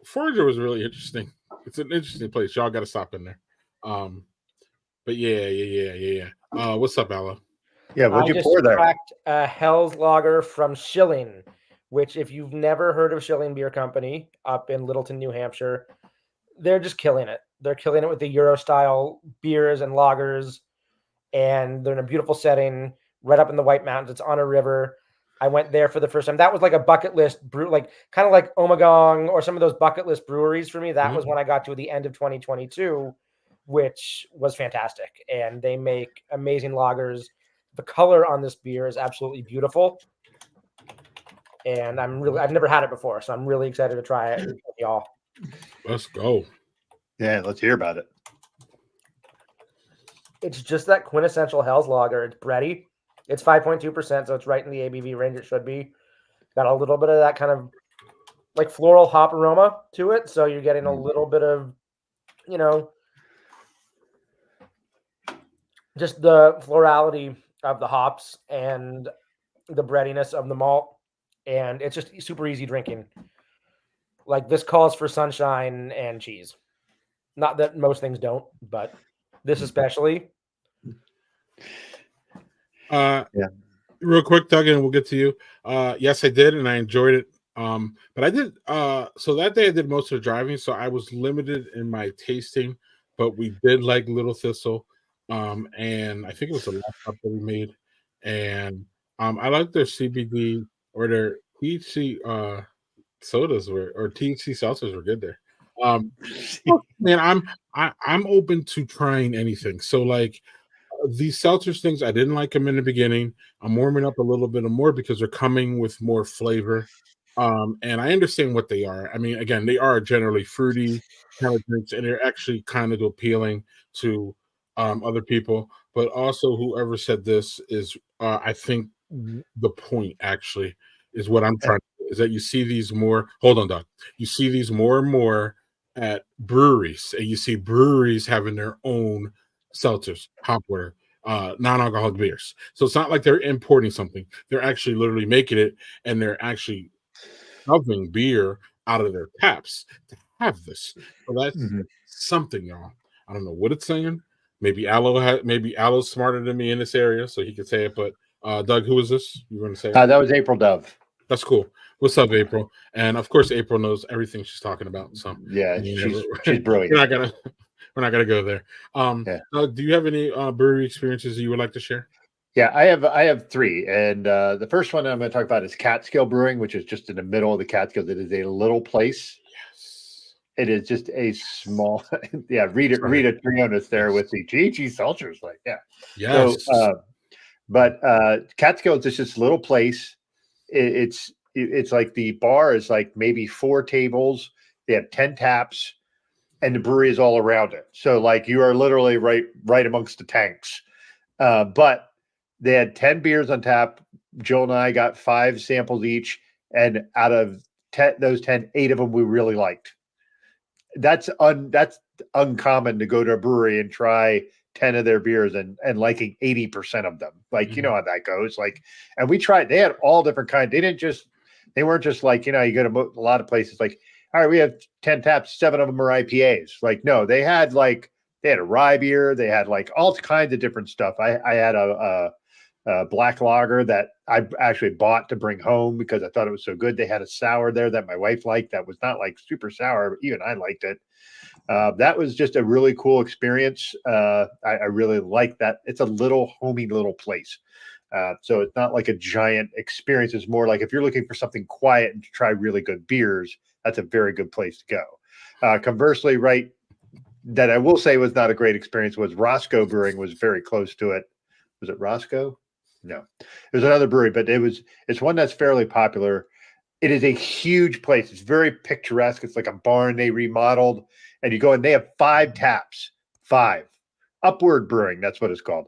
Forager was really interesting. It's an interesting place. Y'all got to stop in there. But yeah. What's up, Allo? Yeah, what'd you pour there? I just cracked a Hell's Lager from Schilling, which if you've never heard of Schilling Beer Company up in Littleton, New Hampshire, they're just killing it. They're killing it with the Euro style beers and lagers, and they're in a beautiful setting right up in the White Mountains. It's on a river. I went there for the first time. That was like a bucket list brew, like kind of like Ommegang or some of those bucket list breweries for me. That was when I got to the end of 2022, which was fantastic. And they make amazing lagers. The color on this beer is absolutely beautiful. And I've never had it before, so I'm really excited to try it with y'all. Let's go. Yeah, let's hear about it. It's just that quintessential Hell's Lager. It's bready. It's 5.2%, so it's right in the ABV range it should be. Got a little bit of that kind of like floral hop aroma to it, so you're getting a little bit of, just the florality of the hops and the breadiness of the malt, and it's just super easy drinking. Like this calls for sunshine and cheese. Not that most things don't, but this especially. Real quick, Doug, and we'll get to you. Yes, I did, and I enjoyed it. But I did so that day I did most of the driving, so I was limited in my tasting, but we did like Little Thistle. And I think it was the last cup that we made. And I like their CBD or their THC sodas or THC seltzers were good there. Man, I'm open to trying anything. So like these seltzers things, I didn't like them in the beginning. I'm warming up a little bit more because they're coming with more flavor. And I understand what they are. I mean, again, they are generally fruity kind of drinks, and they're actually kind of appealing to other people. But also, whoever said this is, I think, the point actually is what I'm trying to, is that you see these more. Hold on, Doc. You see these more and more at breweries, and you see breweries having their own seltzers, hop water, non-alcoholic beers. So it's not like they're importing something; they're actually literally making it, and they're actually shoving beer out of their taps to have this. So that's Mhm. something, y'all. I don't know what it's saying. Maybe Allo's smarter than me in this area, so he could say it. But Doug, who is this? You were going to say it? That was April Dove. That's cool. What's up, April? And of course, April knows everything she's talking about. So Yeah, she's brilliant. we're not gonna go there. Yeah. Doug, do you have any brewery experiences you would like to share? Yeah, I have three, and the first one I'm going to talk about is Catskill Brewing, which is just in the middle of the Catskills. It is a little place. Yes. It is just a small, yeah. Rita Trionis there with the GG Seltzers, like Yes. So, but Catskills is just a little place. It's like the bar is like maybe 4 tables. They have 10 taps, and the brewery is all around it. So like you are literally right amongst the tanks. But they had 10 beers on tap. Jill and I got 5 samples each, and out of those 10, 8 of them we really liked. That's uncommon to go to a brewery and try 10 of their beers and liking 80% of them. Like, you know how that goes. Like, and we tried, they had all different kinds. They weren't just like, you know, you go to a lot of places like, all right, we have 10 taps, 7 of them are IPAs. Like, no, they had a rye beer. They had like all kinds of different stuff. I had a black lager that I actually bought to bring home because I thought it was so good. They had a sour there that my wife liked that was not like super sour, but even I liked it. That was just a really cool experience. I really like that. It's a little homey little place. So it's not like a giant experience. It's more like if you're looking for something quiet and to try really good beers, that's a very good place to go. Conversely, right, that I will say was not a great experience was Roscoe Brewing was very close to it. Was it Roscoe? No, it was another brewery, but it's one that's fairly popular. It is a huge place. It's very picturesque. It's like a barn they remodeled, and you go and they have 5 taps, 5 Upward Brewing. That's what it's called.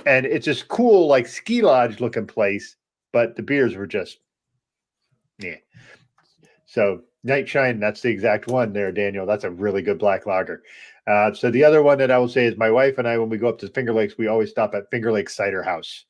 And it's this cool, like ski lodge looking place, but the beers were just, yeah. So Night Shine, that's the exact one there, Daniel. That's a really good black lager. So the other one that I will say is my wife and I, when we go up to Finger Lakes, we always stop at Finger Lakes Cider House.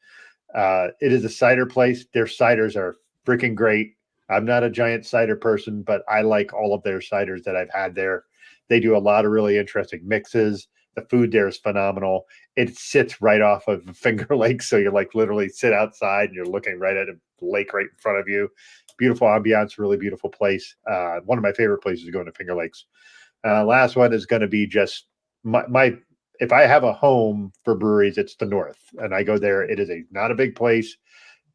It is a cider place. Their ciders are freaking great. I'm not a giant cider person, but I like all of their ciders that I've had there. They do a lot of really interesting mixes. The food there is phenomenal. It sits right off of Finger Lake. So you're like literally sit outside and you're looking right at a lake right in front of you. Beautiful ambiance, really beautiful place. One of my favorite places to go to Finger Lakes. Last one is going to be just my if I have a home for breweries, it's the North, and I go there. It is not a big place.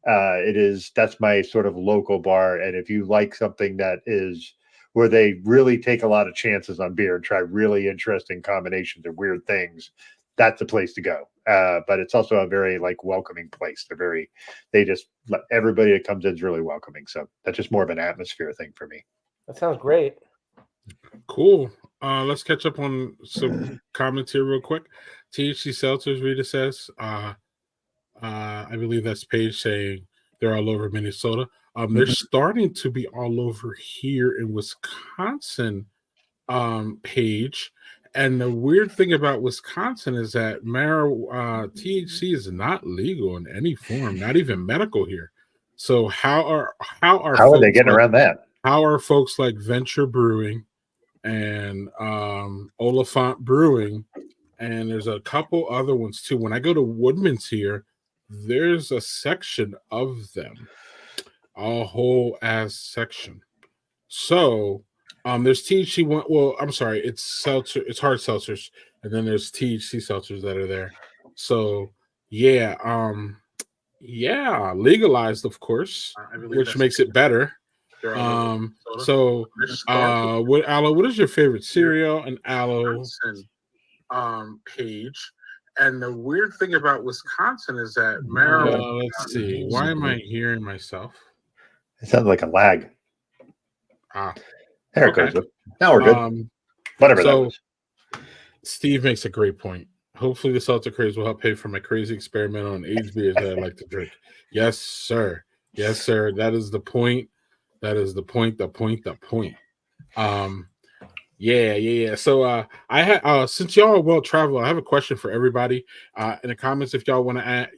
That's my sort of local bar. And if you like something that is where they really take a lot of chances on beer and try really interesting combinations of weird things, that's the place to go. But it's also a very like welcoming place. They just let everybody that comes in is really welcoming. So that's just more of an atmosphere thing for me. That sounds great. Cool. Let's catch up on some comments here real quick. THC Seltzers, Rita says, I believe that's Paige saying they're all over Minnesota. They're starting to be all over here in Wisconsin, Paige. And the weird thing about Wisconsin is that THC is not legal in any form, not even medical here. So how are they getting around that? How are folks like Venture Brewing and Oliphant Brewing, and there's a couple other ones too. When I go to Woodman's here, there's a section of them, a whole ass section. So there's THC one. Well, I'm sorry, it's seltzer, it's hard seltzers, and then there's THC seltzers that are there. So yeah, legalized, of course, which makes it better. What Allo? What is your favorite cereal? And Allo, Page. And the weird thing about Wisconsin is that let's see. Why am I hearing myself? It sounds like a lag. There it Okay. goes. Now we're good. Whatever that So was. Steve makes a great point. Hopefully, the seltzer craze will help pay for my crazy experiment on aged beers that I like to drink. Yes, sir. Yes, sir. That is the point. That is the point. The point. The point. Yeah. So I had since y'all are well traveled, I have a question for everybody. In the comments, if y'all want to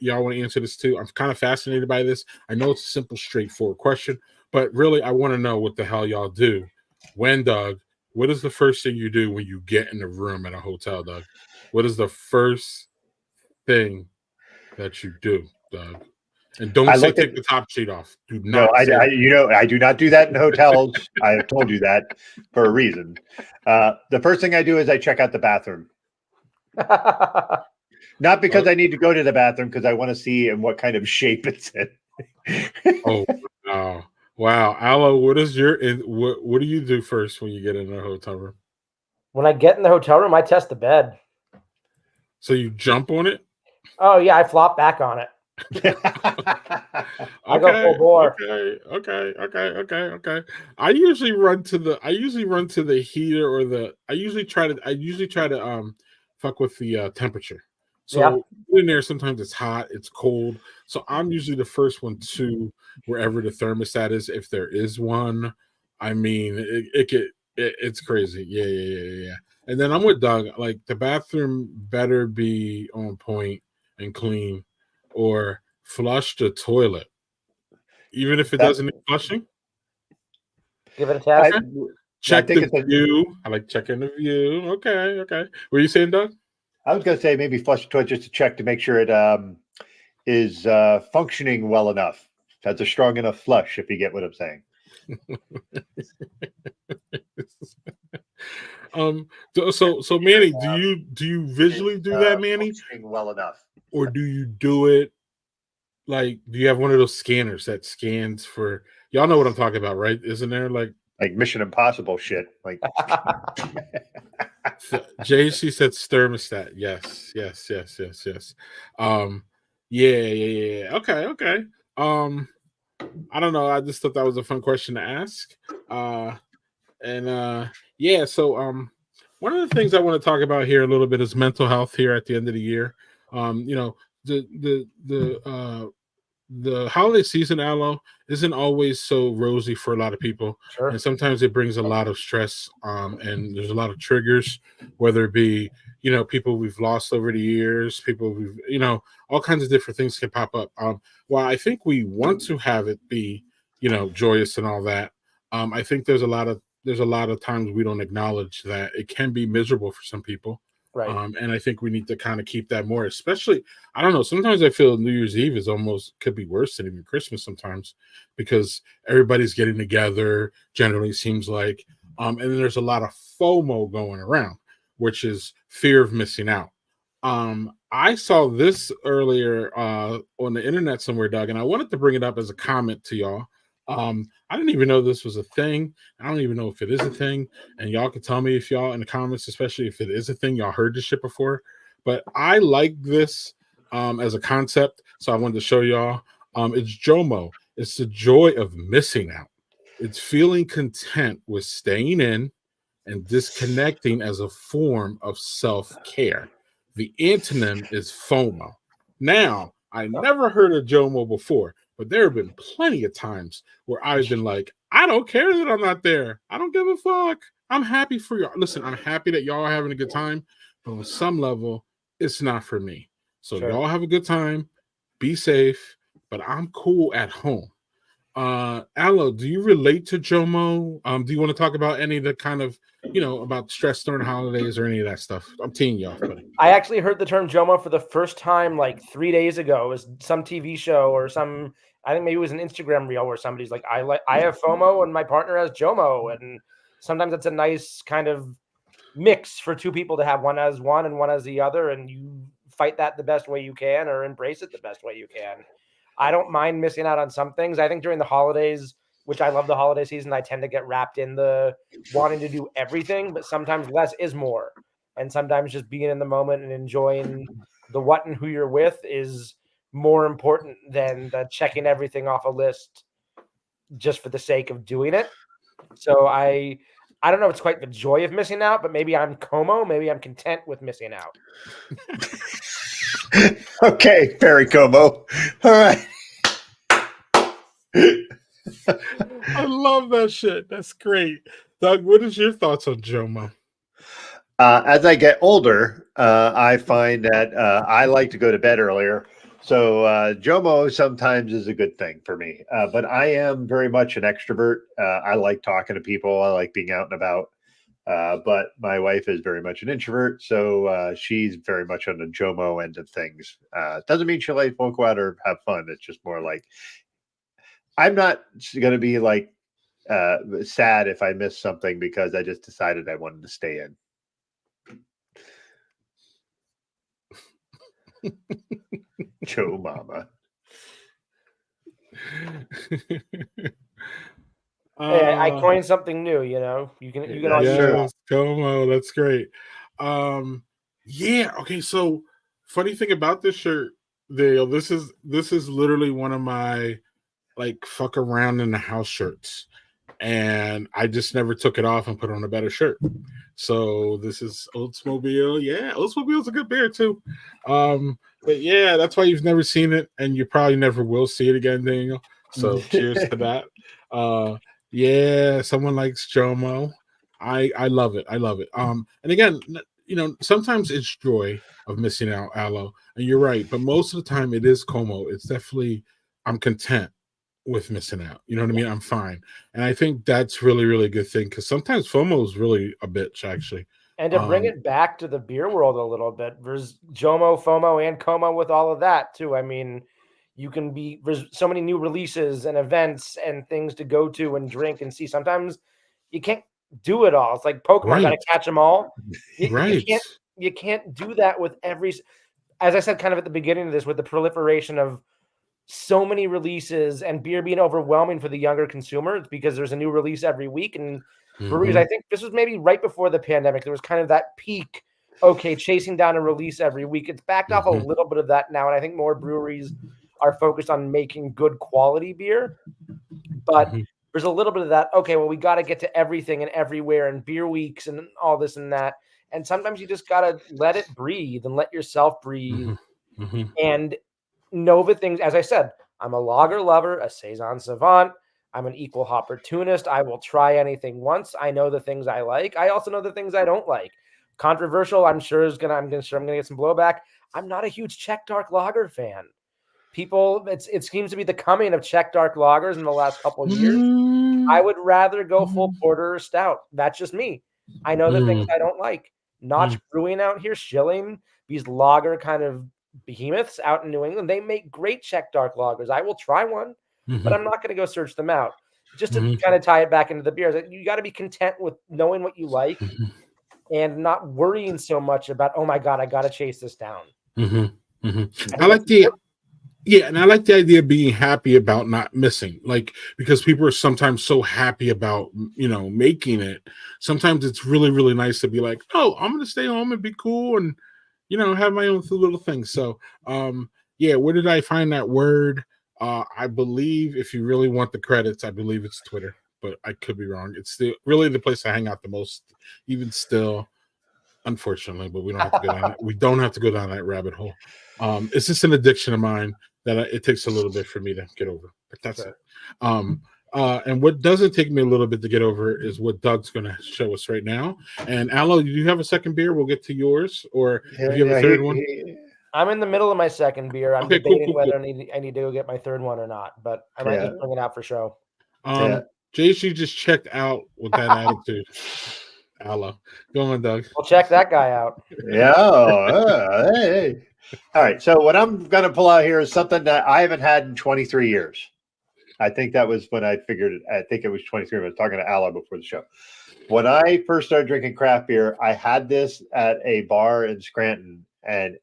answer this too. I'm kind of fascinated by this. I know it's a simple, straightforward question, but really I want to know what the hell y'all do. Doug, what is the first thing you do when you get in the room at a hotel, Doug? What is the first thing that you do, Doug? And don't say take the top sheet off. Do No, not say I do not do that in hotels. I have told you that for a reason. The first thing I do is I check out the bathroom. Not because I need to go to the bathroom, because I want to see in what kind of shape it's in. Oh, wow. Allo, what do you do first when you get in a hotel room? When I get in the hotel room, I test the bed. So you jump on it? Oh yeah, I flop back on it. I go full bore. Okay. I usually run to the heater, or I usually try to fuck with the temperature. So in there, sometimes it's hot, it's cold. So I'm usually the first one to wherever the thermostat is, if there is one. I mean, it's crazy. Yeah. And then I'm with Doug. Like, the bathroom better be on point and clean, or flush the toilet, even if it doesn't need flushing. Give it a test. Check the view. I like checking the view. Okay. What are you saying, Doug? I was going to say maybe flush the toilet just to check to make sure it is functioning well enough. That's a strong enough flush, if you get what I'm saying. So Manny, do you visually do that, Manny? Well enough. Or do you do it like, do you have one of those scanners that scans for, y'all know what I'm talking about, right? Isn't there like Mission Impossible shit? Like JC said thermostat. Yes. Yeah. Okay. I don't know. I just thought that was a fun question to ask. So one of the things I want to talk about here a little bit is mental health here at the end of the year. The holiday season, Allo, isn't always so rosy for a lot of people. Sure. And sometimes it brings a lot of stress, and there's a lot of triggers, whether it be, people we've lost over the years, people we've, all kinds of different things can pop up. While I think we want to have it be, joyous and all that, I think there's a lot of times we don't acknowledge that it can be miserable for some people. Right. And I think we need to kind of keep that more, especially, I don't know, sometimes I feel New Year's Eve could be worse than even Christmas sometimes, because everybody's getting together, generally seems like, and then there's a lot of FOMO going around, which is fear of missing out. I saw this earlier on the internet somewhere, Doug, and I wanted to bring it up as a comment to y'all. I didn't even know this was a thing. I don't even know if it is a thing. And y'all can tell me if y'all in the comments, especially if it is a thing, y'all heard this shit before. But I like this as a concept. So I wanted to show y'all. It's JOMO. It's the joy of missing out. It's feeling content with staying in and disconnecting as a form of self-care. The antonym is FOMO. Now, I never heard of JOMO before, but there have been plenty of times where I've been like, I don't care that I'm not there. I don't give a fuck. I'm happy for y'all. Listen, I'm happy that y'all are having a good time, but on some level, it's not for me. So y'all have a good time, be safe, but I'm cool at home. Allo, do you relate to JOMO? Do you want to talk about any of the kind of, about stress during holidays or any of that stuff? I'm teeing you off, buddy. I actually heard the term JOMO for the first time like 3 days ago. It was some TV show or I think maybe it was an Instagram reel where somebody's like, I have FOMO and my partner has JOMO. And sometimes it's a nice kind of mix for two people to have one as one and one as the other. And you fight that the best way you can or embrace it the best way you can. I don't mind missing out on some things. I think during the holidays, which I love the holiday season, I tend to get wrapped in the wanting to do everything, but sometimes less is more. And sometimes just being in the moment and enjoying the what and who you're with is more important than the checking everything off a list just for the sake of doing it. So I don't know if it's quite the joy of missing out, but maybe I'm Como. Maybe I'm content with missing out. Okay, Perry Como. All right. I love that shit. That's great. Doug, what is your thoughts on Jomo? As I get older, I find that I like to go to bed earlier. So Jomo sometimes is a good thing for me. But I am very much an extrovert. I like talking to people. I like being out and about. But my wife is very much an introvert. So she's very much on the Jomo end of things. Doesn't mean she won't go out or have fun. It's just more like I'm not going to be like sad if I miss something because I just decided I wanted to stay in. Joe Mama. Hey, I coined something new. You know, you can all use that. Yes, Como, that's great. Yeah, okay. So funny thing about this shirt, Dale, this is literally one of my like fuck around in the house shirts. And I just never took it off and put on a better shirt. So this is Oldsmobile. Yeah, Oldsmobile's a good beer too. But yeah, that's why you've never seen it, and you probably never will see it again, Daniel. So cheers to that. Yeah, someone likes Jomo. I love it. I love it. And again, you know, sometimes it's joy of missing out, Allo, and you're right. But most of the time, it is Como. It's definitely I'm content with missing out. You know what I mean? I'm fine. And I think that's really, really good thing because sometimes FOMO is really a bitch, actually. And to bring it back to the beer world a little bit, there's Jomo, FOMO, and Como with all of that too. I mean, there's so many new releases and events and things to go to and drink and see. Sometimes you can't do it all. It's like Pokemon, got to catch them all. You can't do that with every. As I said, kind of at the beginning of this, with the proliferation of so many releases and beer being overwhelming for the younger consumer, it's because there's a new release every week. And breweries, I think this was maybe right before the pandemic. There was kind of that peak, chasing down a release every week. It's backed off a little bit of that now. And I think more breweries are focused on making good quality beer. But there's a little bit of that, well, we got to get to everything and everywhere and beer weeks and all this and that. And sometimes you just got to let it breathe and let yourself breathe. And know the things, as I said, I'm a lager lover, a saison savant. I'm an equal hopportunist. I will try anything once. I know the things I like. I also know the things I don't like. Controversial, I'm sure I'm gonna get some blowback. I'm not a huge Czech dark lager fan. People, it seems to be the coming of Czech dark lagers in the last couple of years. I would rather go full porter or stout. That's just me. I know the things I don't like. Notch Brewing out here, Schilling, these lager kind of behemoths out in New England, they make great Czech dark lagers. I will try one, but I'm not going to go search them out. Just to kind of tie it back into the beers, you got to be content with knowing what you like and not worrying so much about, oh my God, I got to chase this down. I like and I like the idea of being happy about not missing, like, because people are sometimes so happy about, you know, making it. Sometimes it's really, really nice to be like, oh, I'm going to stay home and be cool and, you know, have my own little things. So, where did I find that word? I believe if you really want the credits, I believe it's Twitter, but I could be wrong. It's really the place I hang out the most, even still, unfortunately, but we don't have to go down that. We don't have to go down that rabbit hole. It's just an addiction of mine that it takes a little bit for me to get over, but that's it. And what doesn't take me a little bit to get over is what Doug's going to show us right now. And Allo, do you have a second beer? We'll get to yours, or if you have a third one. I'm in the middle of my second beer. I'm debating whether I need to go get my third one or not, but I might just bring it out for show. JC just checked out with that attitude. Allo, go on, Doug. We'll check that guy out. Hey. All right. So what I'm going to pull out here is something that I haven't had in 23 years. I think that was when I figured it. I think it was 23. I was talking to Allo before the show. When I first started drinking craft beer, I had this at a bar in Scranton, and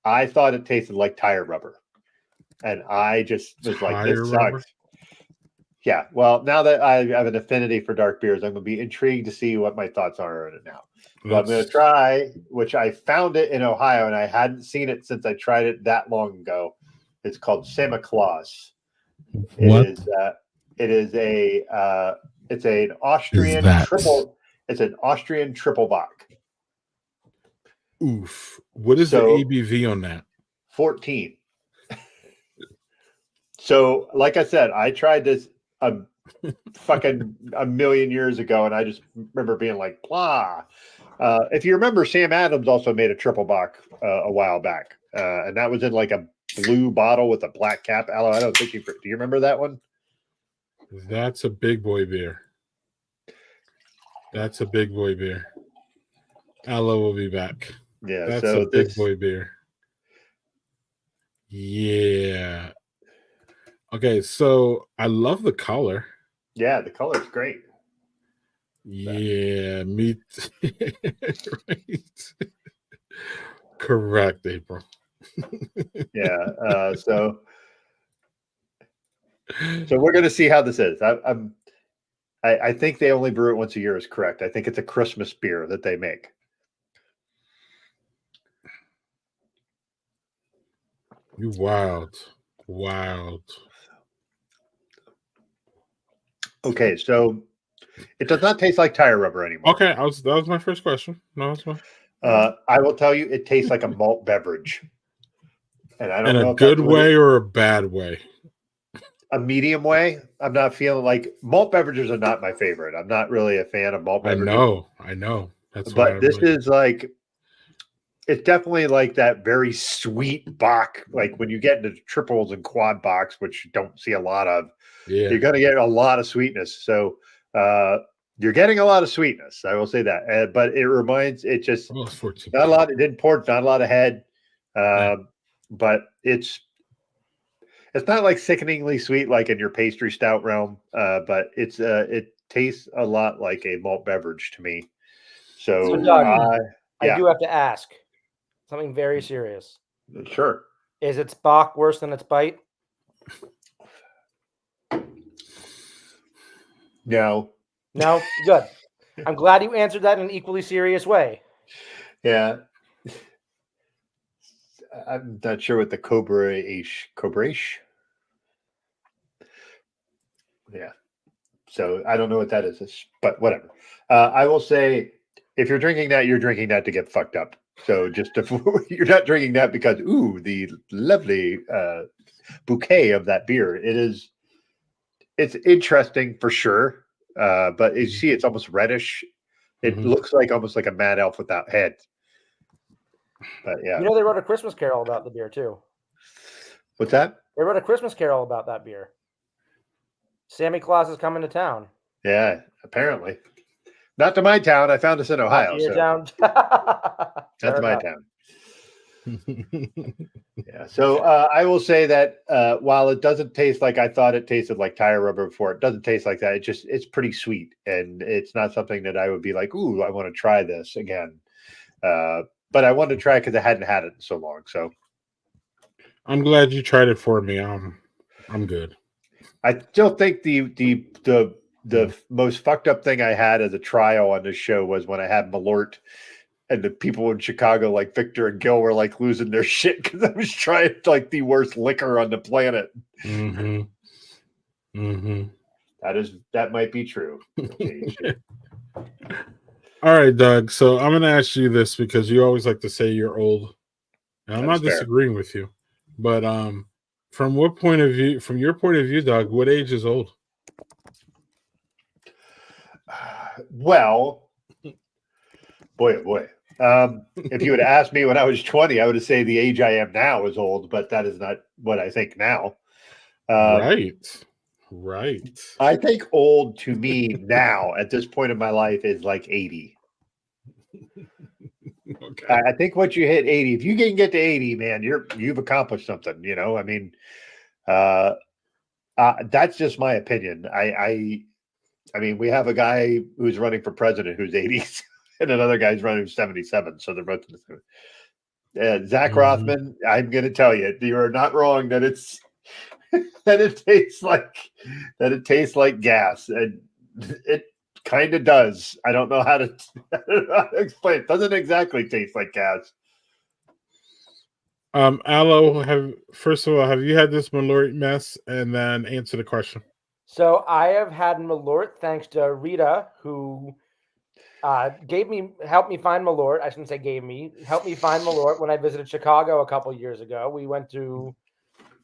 I thought it tasted like tire rubber. And I just was like, this sucks. Yeah. Well, now that I have an affinity for dark beers, I'm going to be intrigued to see what my thoughts are on it now. So I'm going to try, which I found it in Ohio, and I hadn't seen it since I tried it that long ago. It's called Santa Claus. It is a It's an Austrian that? triple. It's an Austrian triple bock. Oof. What is the So- ABV on that? 14. So, like I said, I tried this fucking a million years ago, and I just remember being like, blah. If you remember, Sam Adams also made a triple bock a while back, and that was in like a blue bottle with a black cap. Allo, I don't think do you remember that one? That's a big boy beer. That's a big boy beer. Allo will be back. Yeah, That's so a big boy beer. Yeah. Okay, so I love the color. Yeah, the color's great. Yeah, me right. Correct, April. Yeah, so we're gonna see how this is. I think they only brew it once a year is correct. I think it's a Christmas beer that they make. You wild. Okay, so it does not taste like tire rubber anymore. Okay, that was my first question. No, that's fine. I will tell you, it tastes like a malt beverage, and I don't In know a if good that's what way or a bad way. a medium way. I'm not feeling like malt beverages are not my favorite. I'm not really a fan of malt I beverages. know. That's why. But this is like, it's definitely like that very sweet bock. Like when you get into triples and quad box, which you don't see a lot of, Yeah. you're going to get a lot of sweetness. So you're getting a lot of sweetness. I will say that. But it just Oh, it's 14. not a lot. It didn't pour, not a lot of head. But it's not like sickeningly sweet like in your pastry stout realm. But it tastes a lot like a malt beverage to me. So, Doug, I yeah. do have to ask something very serious. Sure. Is its Bach worse than its bite? No. No? Good. I'm glad you answered that in an equally serious way. Yeah. I'm not sure what the Cobra-ish. Yeah. So I don't know what that is, but whatever. I will say, if you're drinking that, you're drinking that to get fucked up. So you're not drinking that because, the lovely bouquet of that beer. It's interesting for sure. But you see, it's almost reddish. It looks like almost like a mad elf without head. But yeah. You know, they wrote a Christmas carol about the beer too. What's that? They wrote a Christmas carol about that beer. Santa Claus is coming to town. Yeah, apparently. Not to my town. I found this in Ohio. Not to your so. town. Not to my town. Yeah. So I will say that while it doesn't taste like I thought it tasted like tire rubber before, it doesn't taste like that. It's pretty sweet, and it's not something that I would be like, ooh, I want to try this again. But I wanted to try it because I hadn't had it in so long. So I'm glad you tried it for me. I'm good. I still think the most fucked up thing I had as a trial on this show was when I had Malort, and the people in Chicago, like Victor and Gil, were like losing their shit because I was trying like the worst liquor on the planet. That might be true. All right, Doug. So I'm going to ask you this because you always like to say you're old, and I'm not disagreeing with you. But from your point of view, Doug, what age is old? Well, boy, oh boy. If you had asked me when I was 20, I would have said the age I am now is old, but that is not what I think now. Right. I think old to me now at this point in my life is like 80. Okay. I think once you hit 80, if you can get to 80, man, you've accomplished something. You know, I mean, that's just my opinion. I mean, we have a guy who's running for president who's 80, and another guy's running 77. So they're both in the same. Zach Rothman, I'm going to tell you, you are not wrong that it's that it tastes like gas, and it kind of does. I don't know how to explain. It doesn't exactly taste like gas. Allo, first of all, have you had this Malort mess? And then answer the question. So I have had Malort thanks to Rita, who helped me find Malort. I shouldn't say helped me find Malort when I visited Chicago a couple years ago. We went to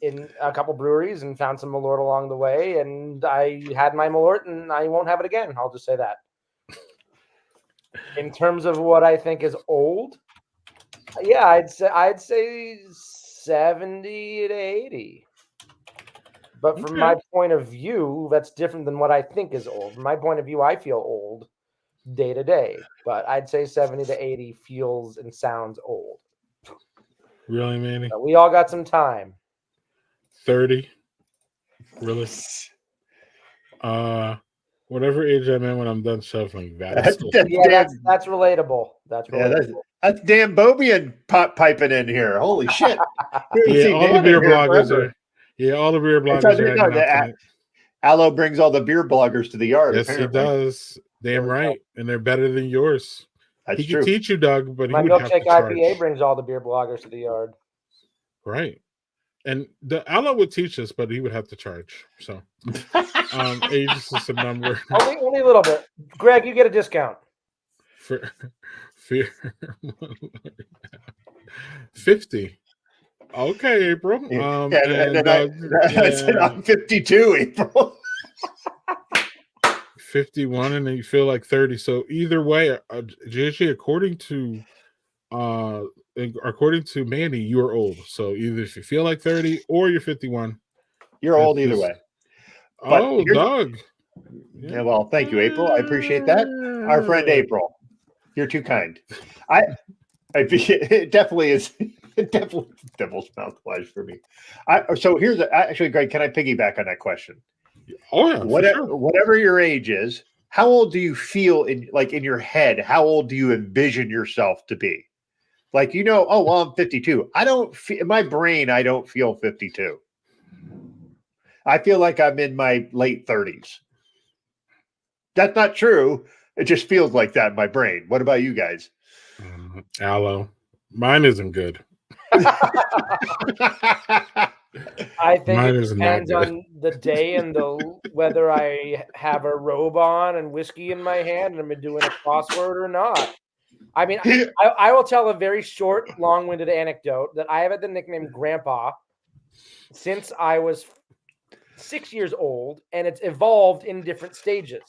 in a couple breweries and found some Malort along the way, and I had my Malort, and I won't have it again. I'll just say that. In terms of what I think is old, yeah, I'd say 70 to 80. But from my point of view, that's different than what I think is old. From my point of view, I feel old day to day, but I'd say 70 to 80 feels and sounds old. Really, Manny? So we all got some time. 30. Really? Whatever age I'm in when I'm done shuffling, That's relatable. That's relatable. That's Dan Bobian piping in here. Holy shit! Yeah, all the beer bloggers are. Yeah, all the beer bloggers are hanging out tonight. Allo brings all the beer bloggers to the yard. Yes, apparently. He does. Damn right, and they're better than yours. That's he true. Can teach you, Doug, but my he would have to charge. IPA brings all the beer bloggers to the yard. Right, and the Allo would teach us, but he would have to charge. So, age is just a number. Only a little bit. Greg, you get a discount. For 50. Okay, April. I said I'm 52, April. 51, and then you feel like 30. So either way, JJ, according to Mandy, you are old. So either if you feel like 30 or you're 51, you're old either way. But Doug. Yeah, well, thank you, April. I appreciate that. Our friend April, you're too kind. It definitely is. It definitely devil's mouthwash for me. So here's actually, Greg. Can I piggyback on that question? Oh yeah. Whatever your age is, how old do you feel in your head? How old do you envision yourself to be? Like, oh well, I'm 52. I don't feel in my brain. I don't feel 52. I feel like I'm in my late 30s. That's not true. It just feels like that in my brain. What about you guys? Allo, mine isn't good. I think it depends on the day and whether I have a robe on and whiskey in my hand and I'm doing a crossword or not. I mean, I will tell a very short, long-winded anecdote that I have had the nickname Grandpa since I was 6 years old, and it's evolved in different stages.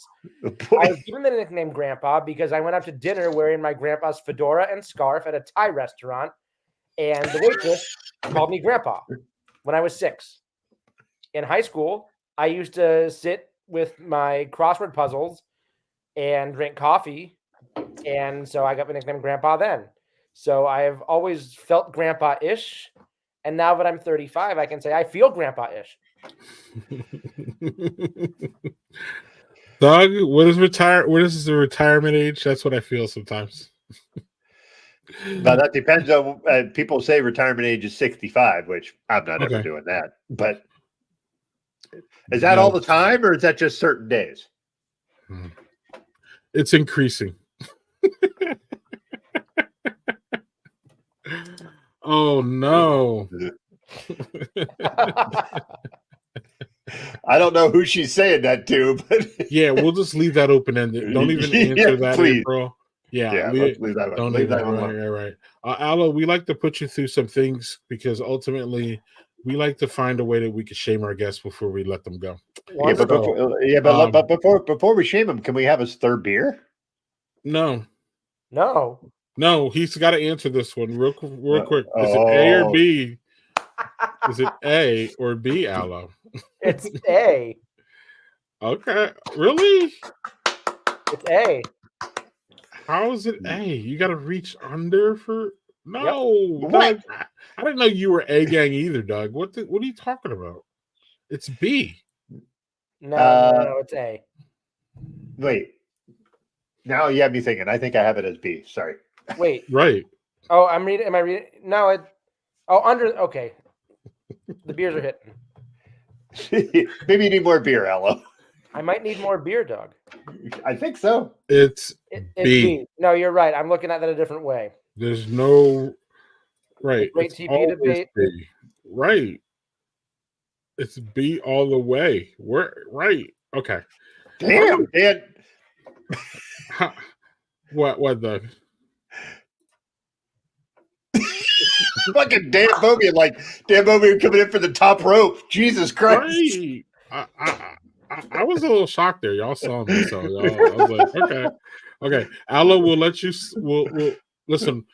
I was given the nickname Grandpa because I went out to dinner wearing my grandpa's fedora and scarf at a Thai restaurant, and the waitress called me Grandpa when I was 6. In high school, I used to sit with my crossword puzzles and drink coffee, and so I got the nickname Grandpa then. So I have always felt Grandpa-ish, and now that I'm 35, I can say I feel Grandpa-ish. Doug, what is the retirement age? That's what I feel sometimes. But that depends on people say retirement age is 65, which I'm not ever doing that. But is that all the time, or is that just certain days? It's increasing. Oh no. I don't know who she's saying that to, but yeah, we'll just leave that open-ended. Don't even answer that, please. April. Yeah, leave that one. Leave that one. Right. Allo, we like to put you through some things because ultimately we like to find a way that we can shame our guests before we let them go. But before we shame them, can we have his third beer? No, he's got to answer this one real quick. Is it A or B? Is it A or B, Allo? It's A. Okay, really? It's A. How is it A? You got to reach under for no. Yep. Doug, I didn't know you were A gang either, Doug. What are you talking about? It's B. No, it's A. Wait. Now you have me thinking. I think I have it as B. Sorry. Wait. Right. Oh, I'm reading. Am I reading? No, it. Oh, under. Okay. The beers are hitting. Maybe you need more beer, Allo. I might need more beer, Doug. I think so. It's B. B. No, you're right. I'm looking at that a different way. There's no right. Great TV debate. B. Right. It's B all the way. We're right. Okay. Damn, Dan. What the Fucking Dan Bobian, like Dan Bobian coming in for the top rope. Jesus Christ. right? I was a little shocked there. Y'all saw me, so y'all. I was like, okay. Allo will let you. We'll listen.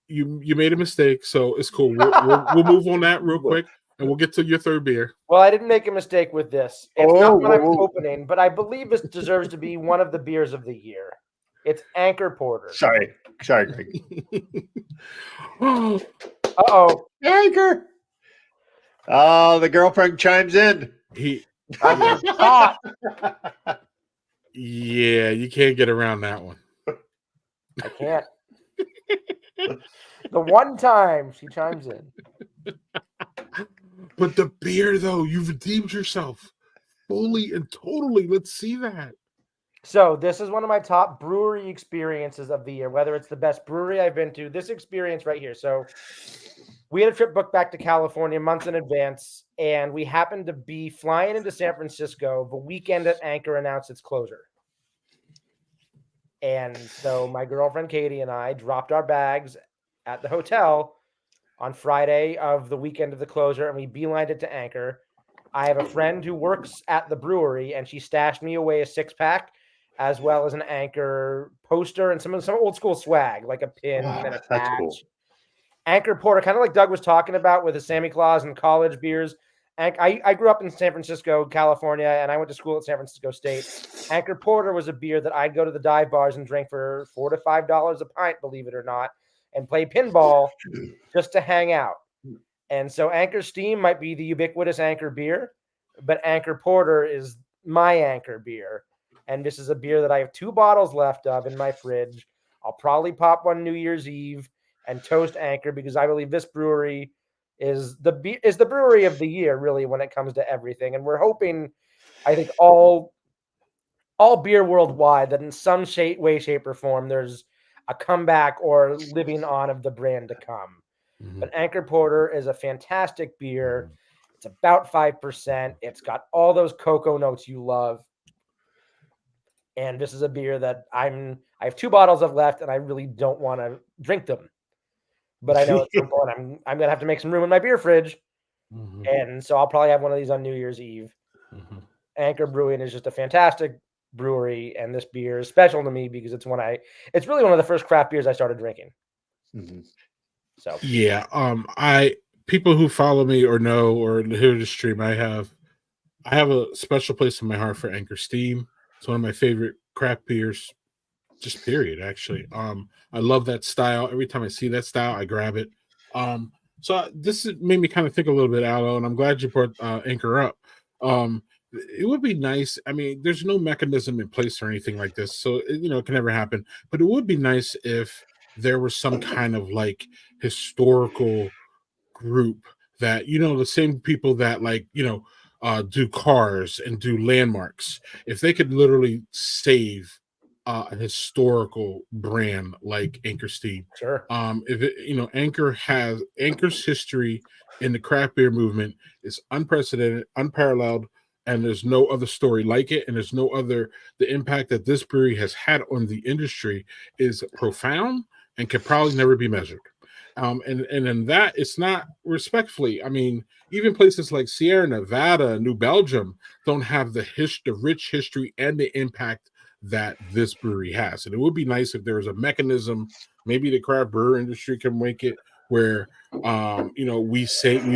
You made a mistake, so it's cool. We'll move on that real quick, and we'll get to your third beer. Well, I didn't make a mistake with this. It's not what I'm opening, but I believe this deserves to be one of the beers of the year. It's Anchor Porter. Sorry, Greg. Uh-oh. Anchor. Oh, the girlfriend chimes in. I'm hot. Yeah, you can't get around that one. I can't. The one time she chimes in. But the beer, though, you've redeemed yourself fully and totally. Let's see that. So this is one of my top brewery experiences of the year, whether it's the best brewery I've been to, this experience right here. So we had a trip booked back to California months in advance, and we happened to be flying into San Francisco the weekend that Anchor announced its closure. And so my girlfriend Katie and I dropped our bags at the hotel on Friday of the weekend of the closure, and we beelined it to Anchor. I have a friend who works at the brewery, and she stashed me away a 6-pack, as well as an Anchor poster and some old school swag, like a pin and a patch. Cool. Anchor Porter, kind of like Doug was talking about with the Santa Claus and college beers. I grew up in San Francisco, California, and I went to school at San Francisco State. Anchor Porter was a beer that I'd go to the dive bars and drink for $4 to $5 a pint, believe it or not, and play pinball just to hang out. And so Anchor Steam might be the ubiquitous Anchor beer, but Anchor Porter is my Anchor beer. And this is a beer that I have 2 bottles left of in my fridge. I'll probably pop one New Year's Eve and toast Anchor because I believe this brewery is the brewery of the year, really, when it comes to everything. And we're hoping, I think, all beer worldwide, that in some way, shape, or form, there's a comeback or living on of the brand to come. Mm-hmm. But Anchor Porter is a fantastic beer. It's about 5%. It's got all those cocoa notes you love. And this is a beer that I have 2 bottles of left, and I really don't want to drink them. But I know at some point I'm gonna have to make some room in my beer fridge, and so I'll probably have one of these on New Year's Eve. Anchor Brewing is just a fantastic brewery, and this beer is special to me because it's really one of the first craft beers I started drinking. So yeah, people who follow me or know or hear the stream, I have a special place in my heart for Anchor Steam. It's one of my favorite craft beers, just period, actually. I love that style. Every time I see that style, I grab it. So this made me kind of think a little bit, Allo, and I'm glad you brought Anchor up. It would be nice. I mean, there's no mechanism in place or anything like this, so it can never happen. But it would be nice if there was some kind of like historical group that, the same people that do cars and do landmarks. If they could literally save a historical brand like Anchor Steam. Sure. If it, Anchor's history in the craft beer movement is unprecedented, unparalleled, and there's no other story like it, and there's no other. The impact that this brewery has had on the industry is profound and can probably never be measured. And in that, it's not respectfully. I mean, even places like Sierra Nevada, New Belgium don't have the rich history and the impact that this brewery has. And it would be nice if there was a mechanism, maybe the craft brewer industry can make it where, we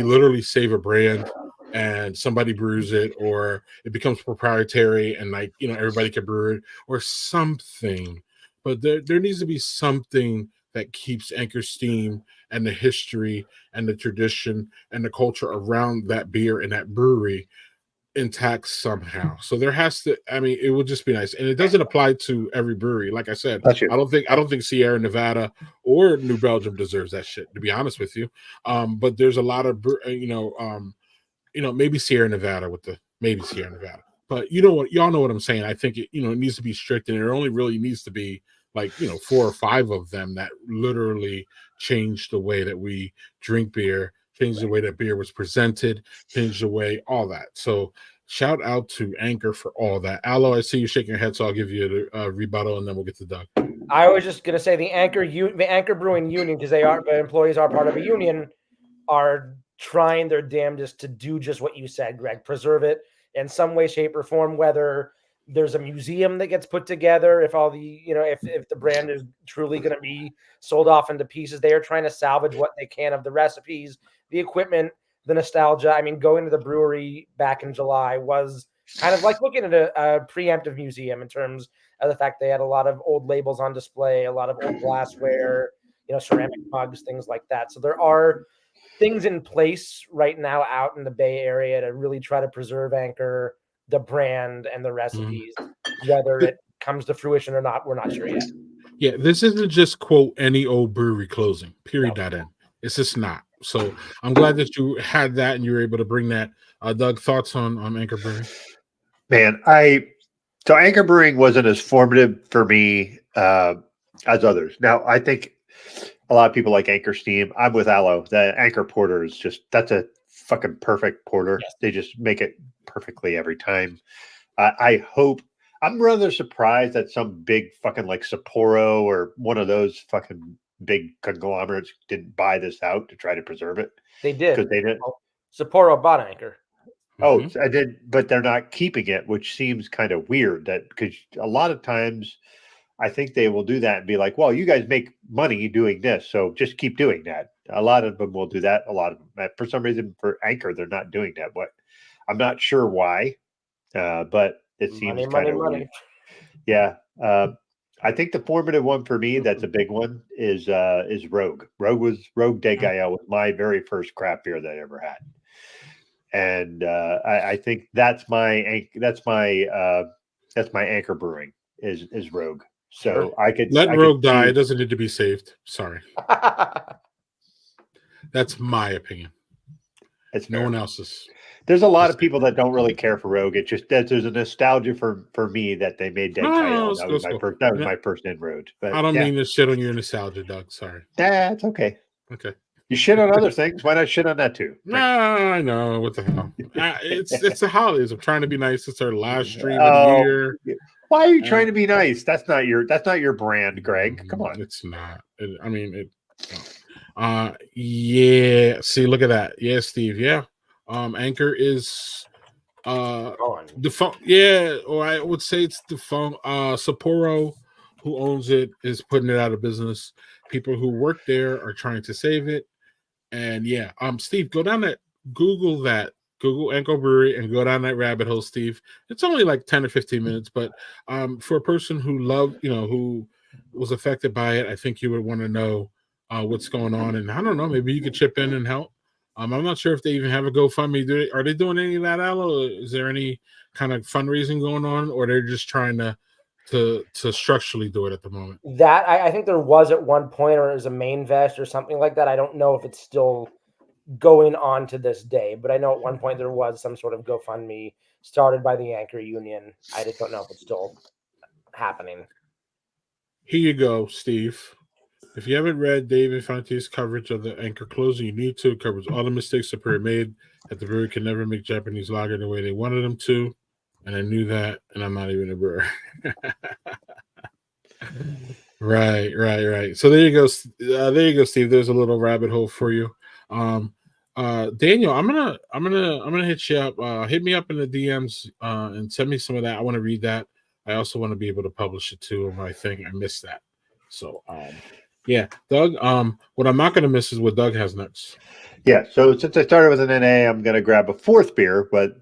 literally save a brand and somebody brews it, or it becomes proprietary and everybody can brew it or something. But there needs to be something that keeps Anchor Steam and the history and the tradition and the culture around that beer and that brewery intact somehow. So there has to, it would just be nice. And it doesn't apply to every brewery. Like I said, I don't think Sierra Nevada or New Belgium deserves that shit, to be honest with you. But there's a lot of, maybe Sierra Nevada but y'all know what I'm saying. I think it needs to be strict, and it only really needs to be 4 or 5 of them that literally change the way that we drink beer changed the way that beer was presented, changed the way all that. So shout out to Anchor for all that. Allo, I see you shaking your head, so I'll give you a rebuttal, and then we'll get to Doug. I was just going to say the Anchor Brewing Union, because the employees are part of a union, are trying their damnedest to do just what you said, Greg. Preserve it in some way, shape, or form. Whether there's a museum that gets put together, if all the if the brand is truly going to be sold off into pieces, they are trying to salvage what they can of the recipes, the equipment, the nostalgia. I mean, going to the brewery back in July was kind of like looking at a preemptive museum in terms of the fact they had a lot of old labels on display, a lot of old glassware, ceramic mugs, things like that. So there are things in place right now out in the Bay Area to really try to preserve Anchor, the brand, and the recipes. Whether it comes to fruition or not, we're not sure yet. Yeah, this isn't just quote any old brewery closing. Period. No. End. It's just not. So I'm glad that you had that and you were able to bring that. Doug, thoughts on Anchor Brewing? Man, so Anchor Brewing wasn't as formative for me as others. Now, I think a lot of people like Anchor Steam. I'm with Allo. The Anchor Porter is that's a fucking perfect porter. Yes. They just make it perfectly every time. I hope. I'm rather surprised that some big fucking like Sapporo or one of those fucking big conglomerates didn't buy this out to try to preserve it. They did. Because they did. Sapporo bought Anchor. Oh, I did, but they're not keeping it, which seems kind of weird. That because a lot of times, I think they will do that and be like, "Well, you guys make money doing this, so just keep doing that." A lot of them will do that. A lot of them, for some reason, for Anchor, they're not doing that. But I'm not sure why, but it seems kind of weird. Yeah, I think the formative one for me, that's a big one, is Rogue. Rogue de Gael was my very first craft beer that I ever had. And I think that's my Anchor Brewing is Rogue. So I could let Rogue die. It doesn't need to be saved. Sorry, that's my opinion. It's no one else's. There's a lot of people that don't really care for Rogue. It's just that there's a nostalgia for me that they made that title. That was my first inroad. But I don't mean to shit on your nostalgia, Doug. Sorry. That's okay. Okay. You shit on other things. Why not shit on that too? No, I know. What the hell? It's the holidays. I'm trying to be nice. It's our last stream of the year. Why are you trying to be nice? That's not your brand, Greg. Come on. It's not. Yeah. See, look at that. Yeah, Steve. Yeah. Anchor is defunct. Yeah, or I would say it's defunct. Sapporo, who owns it, is putting it out of business. People who work there are trying to save it. And yeah, Steve, go down that Google Anchor Brewery and go down that rabbit hole, Steve. It's only like 10 or 15 minutes, but for a person who who was affected by it, I think you would want to know what's going on. And I don't know, maybe you could chip in and help. I'm not sure if they even have a GoFundMe. Are they doing any of that, Allo? Is there any kind of fundraising going on, or they're just trying to structurally do it at the moment? That I think there was at one point, or it was a main vest or something like that. I don't know if it's still going on to this day, but I know at one point there was some sort of GoFundMe started by the Anchor Union. I just don't know if it's still happening. Here you go, Steve. If you haven't read Dave Infanti's coverage of the Anchor closing, you need to. It covers all the mistakes the brewery made, that the brewery can never make Japanese lager the way they wanted them to. And I knew that, and I'm not even a brewer. Right. So there you go. Steve. There's a little rabbit hole for you. Daniel, I'm gonna hit you up. Hit me up in the DMs and send me some of that. I want to read that. I also want to be able to publish it too on my thing. I missed that. So yeah, Doug. What I'm not gonna miss is what Doug has next. Yeah. So since I started with an NA, I'm gonna grab a fourth beer, but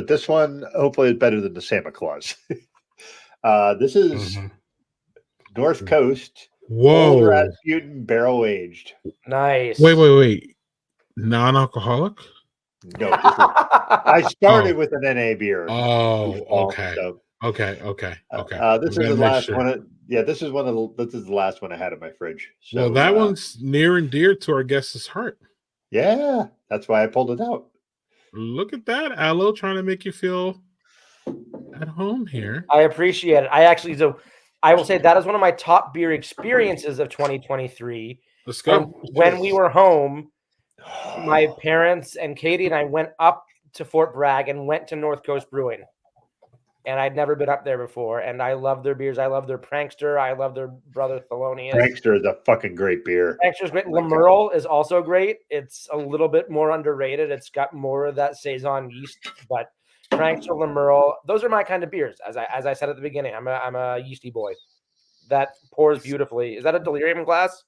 this one hopefully is better than the Santa Claus. This is North Coast. Whoa! Old Rasputin barrel aged. Nice. Wait. Non-alcoholic? No, I started with an NA beer. Oh, okay. So, okay. This is the last one. This is the last one I had in my fridge. So, well, that one's near and dear to our guest's heart. Yeah, that's why I pulled it out. Look at that, Allo, trying to make you feel at home here. I appreciate it. I will say that is one of my top beer experiences of 2023. Let's go. When we were home, my parents and Katie and I went up to Fort Bragg and went to North Coast Brewing. And I'd never been up there before. And I love their beers. I love their Prankster. I love their Brother Thelonious. Prankster is a fucking great beer. Prankster's great. Lemerle is also great. It's a little bit more underrated. It's got more of that saison yeast, but Prankster, Lemerle, those are my kind of beers. As I said at the beginning, I'm a yeasty boy. That pours beautifully. Is that a delirium glass?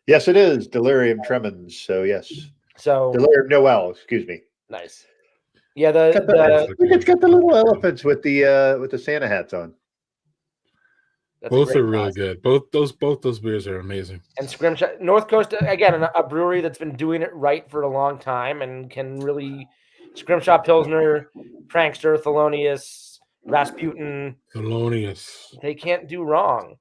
Yes, it is. Delirium Tremens. So yes. So Delirium Noel, excuse me. nice. Yeah, it's got the little elephants with the Santa hats on. Both are really good. Both those beers are amazing. And Scrimshaw, North Coast, again, a brewery that's been doing it right for a long time and can really Scrimshaw Pilsner, Prankster, Thelonious, Rasputin. Thelonious. They can't do wrong.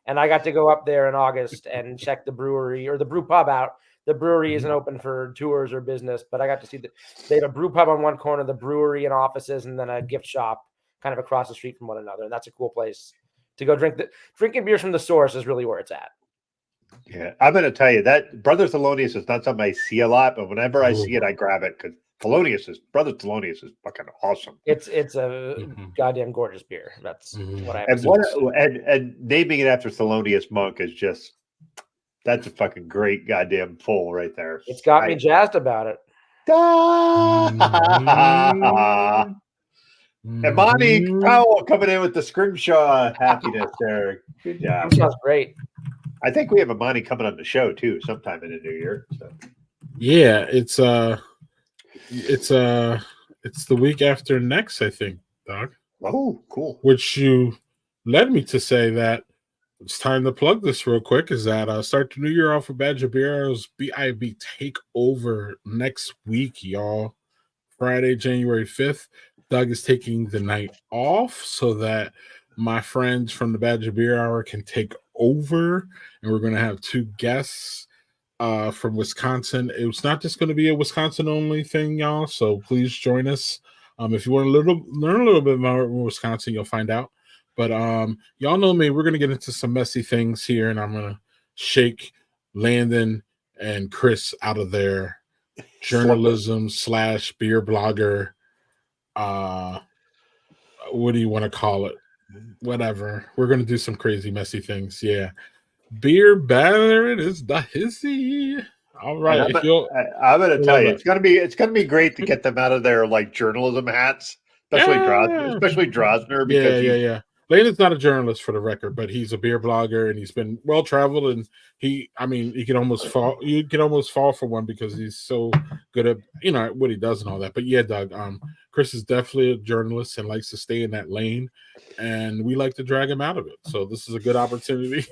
And I got to go up there in August and check the brewery or the brew pub out. The brewery isn't open for tours or business, but I got to see they have a brew pub on one corner, the brewery and offices, and then a gift shop kind of across the street from one another. And that's a cool place to go drinking beers from the source is really where it's at. Yeah, I'm going to tell you that Brother Thelonious is not something I see a lot, but whenever I see it, I grab it because Brother Thelonious is fucking awesome. It's a goddamn gorgeous beer. That's what I have And to say. and naming it after Thelonious Monk is just that's a fucking great goddamn pull right there. It's got me jazzed about it. And Monty Powell coming in with the Scrimshaw happiness there. Good job. Sounds great. I think we have a Monty coming on the show too sometime in the new year. So. Yeah, it's the week after next, I think, Doc. Oh, cool. Which you led me to say that it's time to plug this real quick. Is that start the new year off with Badger Beer's BIB Takeover next week, y'all. Friday, January 5th. Doug is taking the night off so that my friends from the Badger Beer Hour can take over, and we're going to have two guests from Wisconsin. It's not just going to be a Wisconsin only thing, y'all. So please join us. If you want to learn a little bit more about Wisconsin, you'll find out. But y'all know me. We're going to get into some messy things here, and I'm going to shake Landon and Chris out of their journalism / beer blogger. What do you want to call it? Whatever. We're going to do some crazy, messy things. Yeah. Beer batter, it is the hissy. All right. I'm going to tell you, it's going to be great to get them out of their like journalism hats, especially Drosner. Because Landon's not a journalist for the record, but he's a beer blogger and he's been well traveled, and you can almost fall for one because he's so good at what he does and all that. But yeah, Doug, Chris is definitely a journalist and likes to stay in that lane, and we like to drag him out of it. So this is a good opportunity.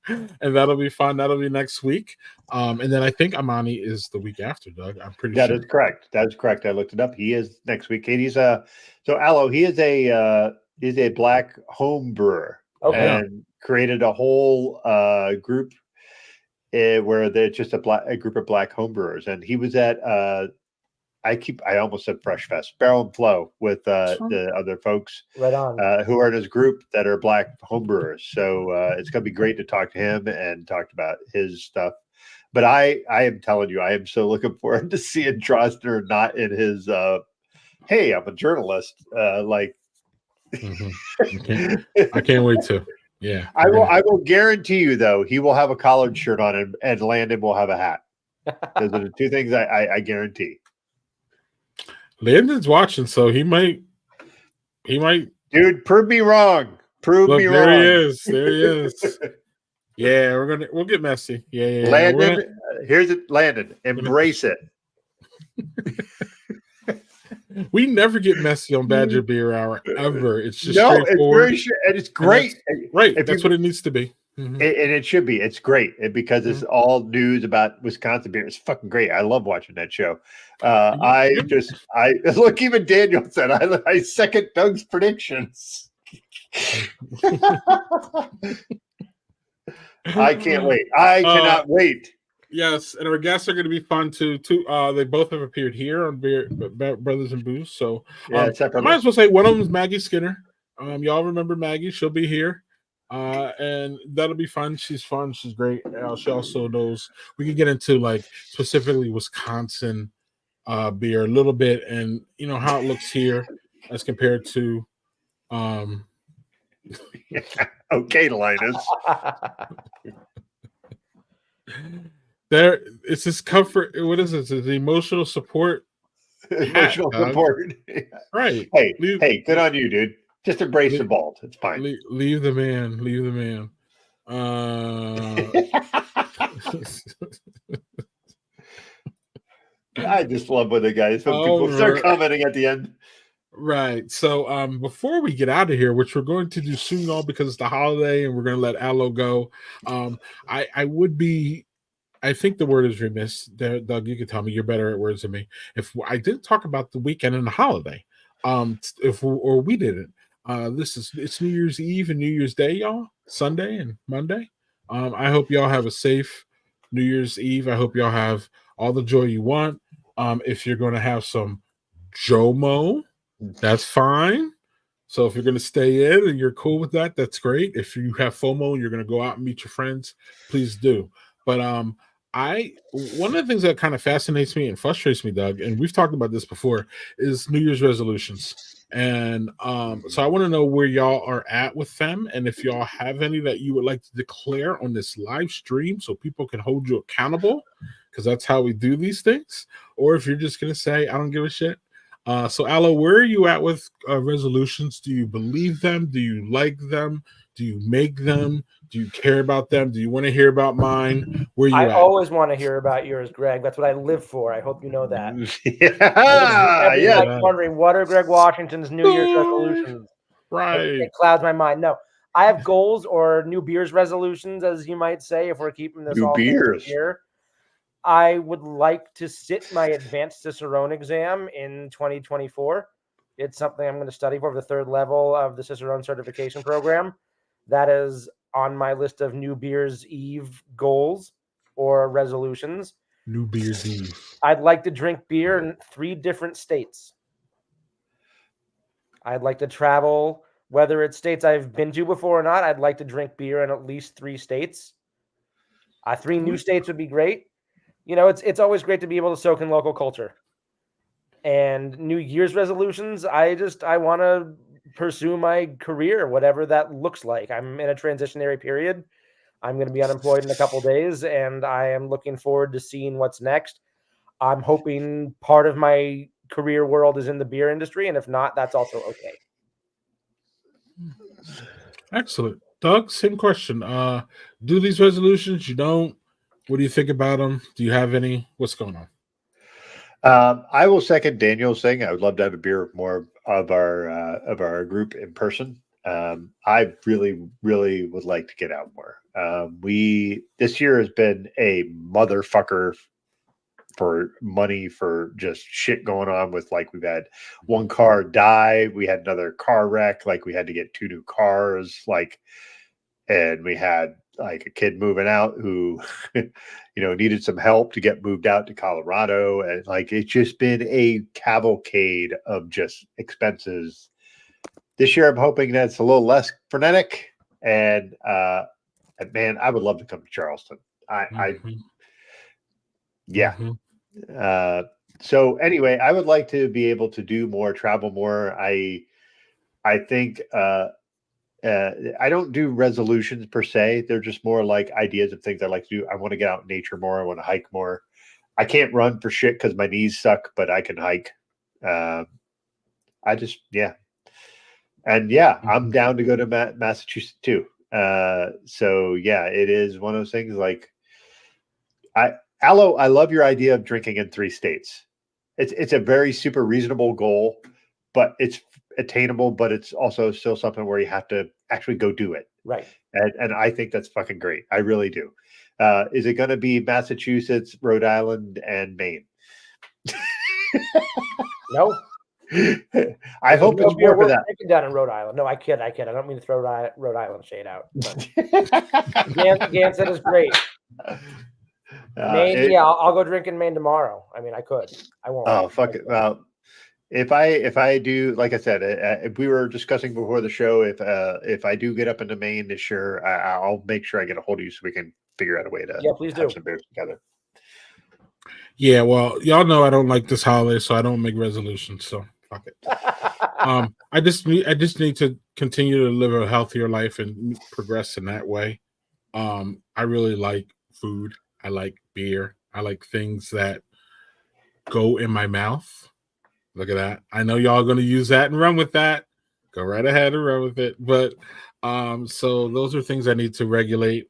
And that'll be fun. That'll be next week. And then I think Amani is the week after, Doug. I'm pretty sure. That is correct. That is correct. I looked it up. He is next week. And he's Allo, he is a black home brewer and created a whole group where they're just a group of black home brewers. And he was at I almost said Fresh Fest, Barrel and Flow with the other folks right on who are in his group that are black homebrewers. So it's going to be great to talk to him and talk about his stuff. But I am telling you, I am so looking forward to seeing Drosner not in his, hey, I'm a journalist. I can't wait to. Yeah. I will guarantee you, though, he will have a collared shirt on and Landon will have a hat. Those are the two things I guarantee. Landon's watching, so he might. Dude, prove me wrong. Prove me wrong. There he is. Yeah, we'll get messy. Yeah. Landon, here's it. Landon, embrace it. We never get messy on Badger Beer Hour ever. It's just straightforward. And it's great. That's what it needs to be. Mm-hmm. And it should be. It's great because it's all news about Wisconsin beer. It's fucking great. I love watching that show. I look. Even Daniel said I second Doug's predictions. I can't wait. I cannot wait. Yes, and our guests are going to be fun too. They both have appeared here on Brothers and Booze. So I might as well say one of them is Maggie Skinner. Y'all remember Maggie? She'll be here. And that'll be fun. She's fun. She's great. She also knows we can get into like specifically Wisconsin beer a little bit, and you know how it looks here as compared to. Okay, Linus. There, it's this comfort. What is this? It's emotional support. Emotional dog. support. Right. Hey, good on you, dude. Just embrace the bald. It's fine. Leave the man. Leave the man. I just love when people start commenting at the end. Right. So before we get out of here, which we're going to do soon, all because it's the holiday and we're going to let Allo go. I think the word is remiss. There, Doug, you can tell me, you're better at words than me. If I didn't talk about the weekend and the holiday, we didn't. It's New Year's Eve and New Year's Day, y'all. Sunday and Monday. I hope y'all have a safe New Year's Eve. I hope y'all have all the joy you want. If you're going to have some Jomo, that's fine. So if you're going to stay in and you're cool with that, that's great. If you have FOMO and you're going to go out and meet your friends, please do. But one of the things that kind of fascinates me and frustrates me, Doug, and we've talked about this before, is New Year's resolutions. And so I want to know where y'all are at with them, and if y'all have any that you would like to declare on this live stream so people can hold you accountable, because that's how we do these things. Or if you're just going to say, I don't give a shit. So Allo, where are you at with resolutions? Do you believe them? Do you like them? Do you make them? Do you care about them? Do you want to hear about mine? Where you I at? always want to hear about yours, Greg. That's what I live for. I hope you know that. Yeah. Wondering, what are Greg Washington's New Year's resolutions? Right. It clouds my mind. No, I have goals or new beers resolutions, as you might say, if we're keeping this New all beers here. I would like to sit my advanced Cicerone exam in 2024. It's something I'm going to study for the third level of the Cicerone certification program. That is on my list of New Beer's Eve goals or resolutions. New Beer's Eve. I'd like to drink beer in 3 different states. I'd like to travel, whether it's states I've been to before or not. I'd like to drink beer in at least 3 states. 3 new states would be great. You know, it's always great to be able to soak in local culture. And New Year's resolutions, I want to pursue my career, whatever that looks like. I'm in a transitionary period. I'm going to be unemployed in a couple days, and I am looking forward to seeing what's next. I'm hoping part of my career world is in the beer industry, and if not, that's also okay. Excellent. Doug, same question. Do these resolutions? You don't? What do you think about them? Do you have any? What's going on? I will second Daniel's thing. I would love to have a beer with more of our group in person. I really, really would like to get out more. This year has been a motherfucker for money, for just shit going on with, like, we've had one car die, we had another car wreck, like we had to get 2 new cars, like, and we had like a kid moving out who needed some help to get moved out to Colorado, and like it's just been a cavalcade of just expenses. This year I'm hoping that it's a little less frenetic, and man, I would love to come to Charleston. So anyway, I would like to be able to do more, travel more. I think I don't do resolutions per se. They're just more like ideas of things I like to do. I want to get out in nature more. I want to hike more. I can't run for shit because my knees suck, but I can hike. I'm down to go to Massachusetts too. So yeah, it is one of those things. Like, Allo, I love your idea of drinking in 3 states. It's a very super reasonable goal, but it's attainable, but it's also still something where you have to actually go do it. Right. And I think that's fucking great. I really do. Is it going to be Massachusetts, Rhode Island, and Maine? No. I hope it's more for that. Down in Rhode Island. No, I kid. I don't mean to throw Rhode Island shade out. Gansett is great. Maine, I'll go drink in Maine tomorrow. I mean, I could. I won't. Oh, fuck it. Well, if I do, like I said, if we were discussing before the show, if I do get up into Maine this year, I'll make sure I get a hold of you so we can figure out a way to please have do. some beers together. Yeah, well, y'all know I don't like this holiday, so I don't make resolutions. So fuck it. I just need to continue to live a healthier life and progress in that way. I really like food. I like beer. I like things that go in my mouth. Look at that. I know y'all are going to use that and run with that. Go right ahead and run with it. But so those are things I need to regulate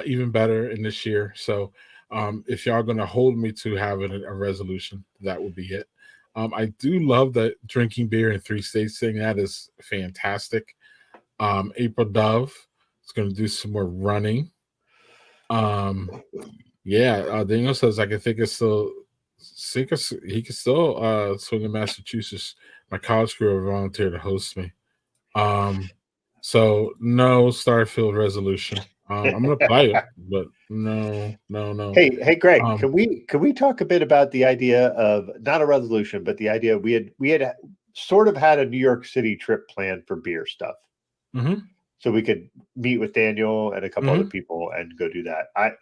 even better in this year. So if y'all are going to hold me to having a resolution, that would be it. I do love the drinking beer in 3 states thing. That is fantastic. April Dove is going to do some more running. Daniel says I can think it's still he can still swing in Massachusetts. My college crew volunteered to host me. So no Starfield resolution. I'm gonna play it, but no. Hey, Greg, Um, can we talk a bit about the idea of not a resolution, but the idea we had sort of had a New York City trip planned for beer stuff, so we could meet with Daniel and a couple other people and go do that.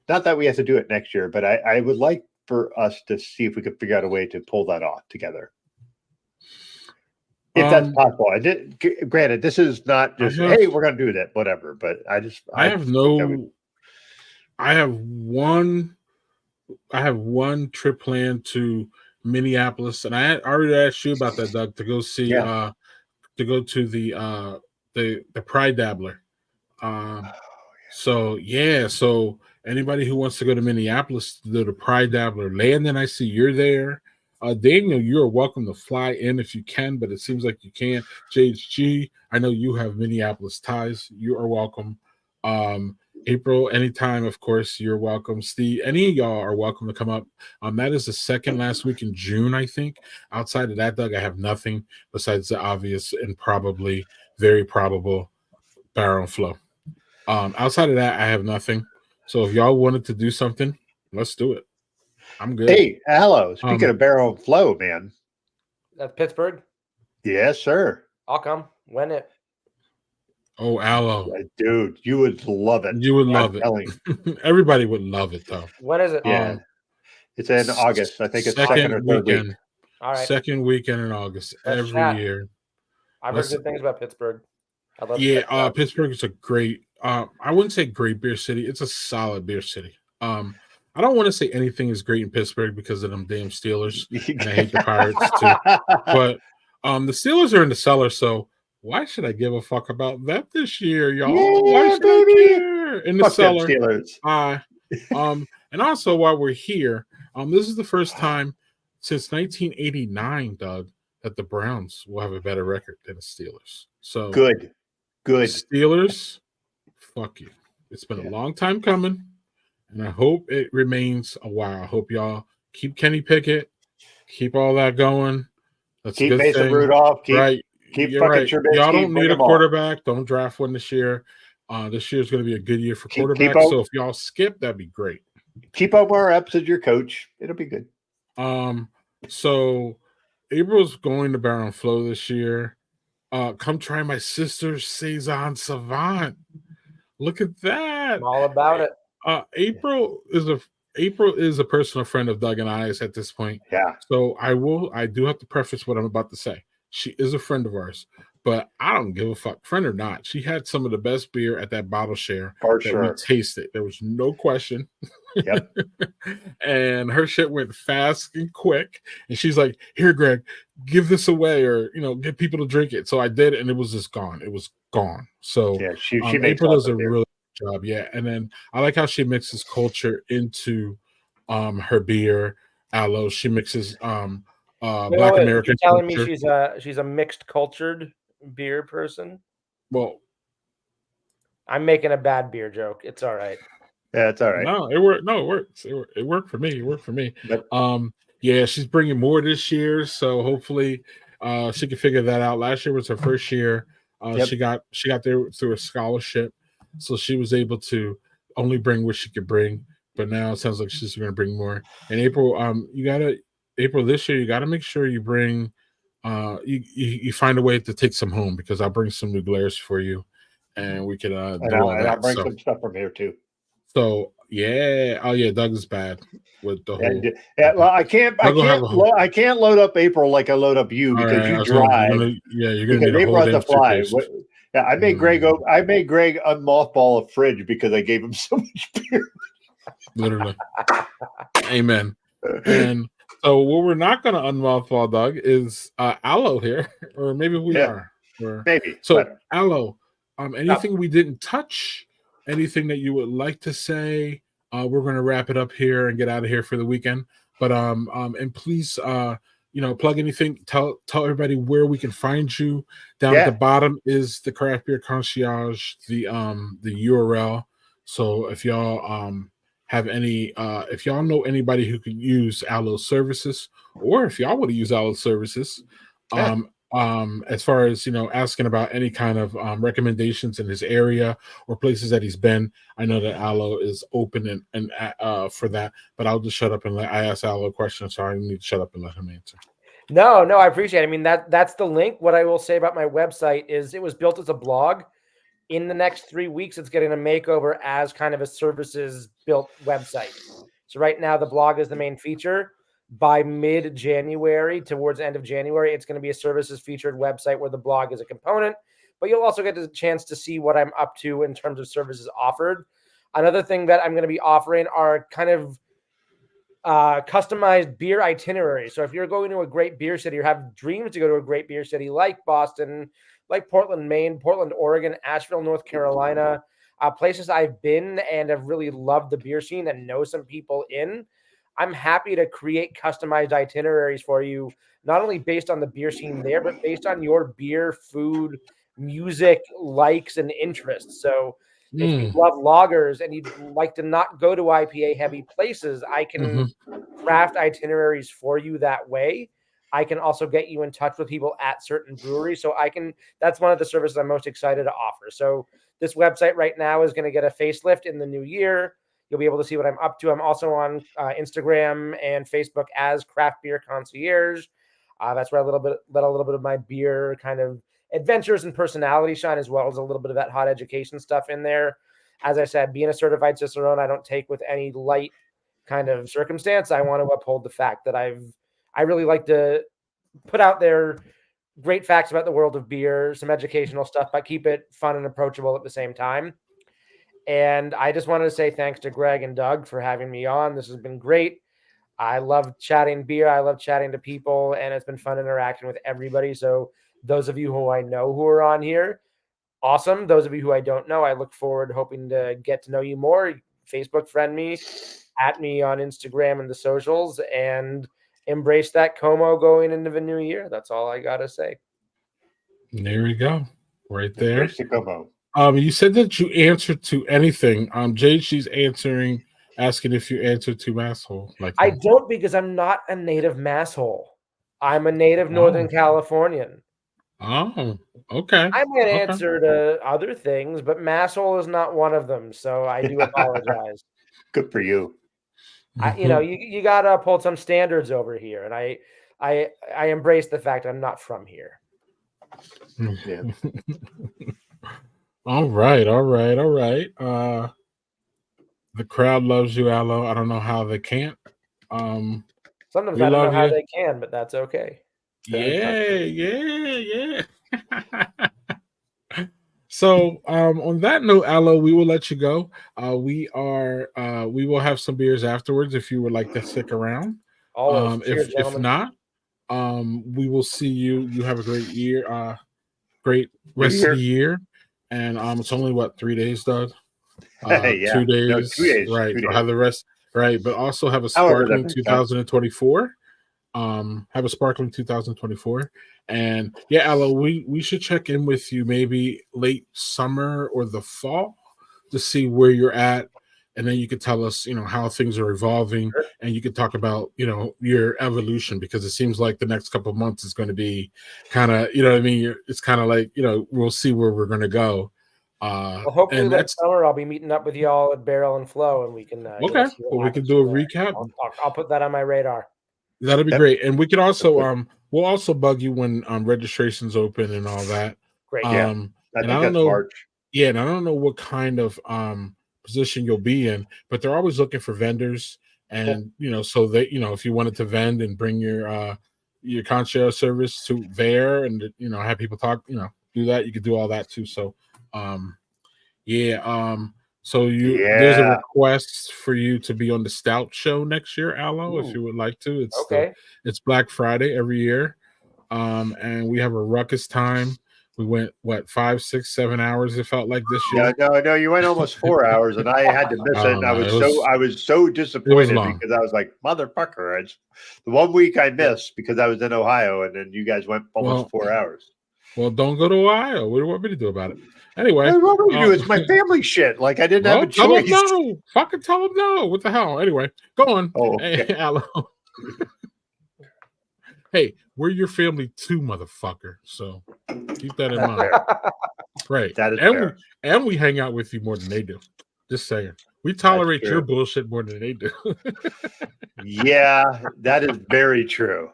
Not that we have to do it next year, but I would like for us to see if we could figure out a way to pull that off together. If that's possible. Granted, this is not just, hey, we're going to do that, whatever. But I have one trip planned to Minneapolis, and I already asked you about that, Doug, to go see to go to the Pride Dabbler. So anybody who wants to go to Minneapolis to do the Pride Dabbler, Landon, I see you're there. Daniel, you're welcome to fly in if you can, but it seems like you can't. JHG, I know you have Minneapolis ties. You are welcome. April, anytime, of course, you're welcome. Steve, any of y'all are welcome to come up. That is the second last week in June, I think. Outside of that, Doug, I have nothing besides the obvious and probably very probable Barrel and Flow. Outside of that, I have nothing. So if y'all wanted to do something, let's do it. I'm good. Hey, Allo, speaking of Barrel and Flow, man. That's Pittsburgh? Yes, sir. I'll come. When it? Oh, Allo. Dude, you would love it. You would love it. Everybody would love it, though. When is it? Yeah. It's in August. I think it's second or third week. All right. Second weekend in August every year. I've heard good things about Pittsburgh. Pittsburgh is a great, I wouldn't say great beer city. It's a solid beer city. I don't want to say anything is great in Pittsburgh because of them damn Steelers. And I hate the Pirates too. But the Steelers are in the cellar, so why should I give a fuck about that this year, y'all? Yeah, why should I care? In the fuck cellar. Steelers. And also while we're here, this is the first time since 1989, Doug, that the Browns will have a better record than the Steelers. So good. Steelers, fuck you. It's been a long time coming, and I hope it remains a while. I hope y'all keep Kenny Pickett, keep all that going. That's keep a good Mason thing. Rudolph. Keep fucking Trubisky. Y'all don't need a quarterback. Don't draft one this year. This year is going to be a good year for quarterbacks. So if y'all skip, that'd be great. Keep Omar Epps as your coach. It'll be good. So April's going to Barrel and Flow this year. Come try my sister's saison savant. Look at that. I'm all about it. April is a personal friend of Doug and I's at this point. Yeah. So I do have to preface what I'm about to say. She is a friend of ours, but I don't give a fuck, friend or not. She had some of the best beer at that bottle share we tasted. There was no question. Yep. And her shit went fast and quick. And she's like, "Here, Greg, give this away, or get people to drink it." So I did, and it was just gone. It was gone. So yeah, she April does a really good job. Yeah, and then I like how she mixes culture into her beer. Allo, she mixes Black American. You're telling me she's a mixed cultured beer person? Well, I'm making a bad beer joke. It's all right. Yeah, it's all right. No, it worked. No, it works. It worked for me. It worked for me. But, yeah, she's bringing more this year, so hopefully she can figure that out. Last year was her first year. She got there through a scholarship, so she was able to only bring what she could bring. But now it sounds like she's going to bring more. And April, April this year, you got to make sure you bring you find a way to take some home, because I'll bring some new glares for you, and we can do all and I'll that. bring some stuff from here too. So yeah, oh yeah, Doug is bad with the whole. Well, I can't load up April like I load up you, All because right, you I was gonna, drive. you're gonna Because need a April whole has damn to fly. suitcase. Yeah, I made Greg unmothball a fridge because I gave him so much beer. Literally, amen. And so what we're not gonna unmothball, Doug, is Allo here, or maybe we are. Maybe. So Allo, anything we didn't touch, anything that you would like to say? We're gonna wrap it up here and get out of here for the weekend. But and please plug anything, tell everybody where we can find you. Down at the bottom is the Craft Beer Concierge, the URL. So if y'all have any if y'all know anybody who could use Allo's services, or if y'all want to use Allo's services, as far as asking about any kind of recommendations in his area or places that he's been, I know that Allo is open and for that. But I'll just shut up and I asked Allo a question, so I need to shut up and let him answer. No, I appreciate it. I mean, that's the link. What I will say about my website is it was built as a blog. In the next 3 weeks, it's getting a makeover as kind of a services built website. So right now the blog is the main feature. By mid-January, towards the end of January, it's going to be a services featured website where the blog is a component, but you'll also get the chance to see what I'm up to in terms of services offered. Another thing that I'm going to be offering are kind of customized beer itineraries. So if you're going to a great beer city or have dreams to go to a great beer city like Boston, like Portland, Maine, Portland, Oregon, Asheville, North Carolina, places I've been and have really loved the beer scene and know some people in, I'm happy to create customized itineraries for you, not only based on the beer scene there, but based on your beer, food, music, likes, and interests. So if you love lagers and you'd like to not go to IPA heavy places, I can craft itineraries for you that way. I can also get you in touch with people at certain breweries. So that's one of the services I'm most excited to offer. So this website right now is going to get a facelift in the new year. You'll be able to see what I'm up to. I'm also on Instagram and Facebook as Craft Beer Concierge. That's where I let a little bit of my beer kind of adventures and personality shine, as well as a little bit of that hot education stuff in there. As I said, being a certified Cicerone, I don't take with any light kind of circumstance. I want to uphold the fact that I really like to put out there great facts about the world of beer, some educational stuff, but keep it fun and approachable at the same time. And I just wanted to say thanks to Greg and Doug for having me on. This has been great. I love chatting beer. I love chatting to people, and it's been fun interacting with everybody. So those of you who I know who are on here, awesome. Those of you who I don't know, I look forward to hoping to get to know you more. Facebook friend me, at me on Instagram and the socials, and embrace that Como going into the new year. That's all I got to say. There we go. Right there. Embrace the Como. You said that you answered to anything. Jade, she's asking if you answered to masshole. I don't, because I'm not a native masshole. I'm a native Northern Californian. Oh, okay. I might answer to other things, but masshole is not one of them. So I do apologize. Good for you. You got to uphold some standards over here, and I embrace the fact I'm not from here. Yeah. All right. The crowd loves you, Allo. I don't know how they can't. Sometimes I don't know how they can, but that's okay. Yeah. So on that note, Allo, we will let you go. We will have some beers afterwards if you would like to stick around. Always. Cheers, if not, we will see you. You have a great year, great rest of the year. And it's only 3 days, Doug? 2 days. No, 2 days. Right. 2 days. Have the rest. Right. But also have a sparkling 2024. Have a sparkling 2024. And yeah, Allo, we should check in with you maybe late summer or the fall to see where you're at. And then you could tell us, how things are evolving, and you could talk about, your evolution, because it seems like the next couple of months is going to be kind of, it's kind of like, we'll see where we're going to go. Well, hopefully next summer I'll be meeting up with y'all at Barrel and Flow, and we can okay. Well, we can do a recap. I'll put that on my radar. That'll be great. And we could also we'll also bug you when registration's open and all that. Great. Yeah. And I I think don't that's know. March. Yeah, and I don't know what kind of position you'll be in, but they're always looking for vendors, and so they, if you wanted to vend and bring your concierge service to there, and have people talk, do that, you could do all that too. So, yeah, so there's a Yeah. request for you to be on the Stout Show next year, Allo, if Ooh. you would like to. Okay. It's Black Friday every year, and we have a ruckus time. We went 5, 6, 7 hours. It felt like this year. No. You went almost 4 hours, and I had to miss it. And I was so disappointed long. because I was like, motherfucker! It's the 1 week I missed because I was in Ohio, and then you guys went almost 4 hours. Well, don't go to Ohio. What do you want me to do about it? Anyway, what would you do? It's my family shit. Like I didn't have a tell them choice. no. Fucking tell them no. What the hell? Anyway, go on. Oh, okay. Hey, Allo. Hey, we're your family too, motherfucker. So keep that in mind. Right. That is fair. And we hang out with you more than they do. Just saying. We tolerate your bullshit more than they do. Yeah, that is very true.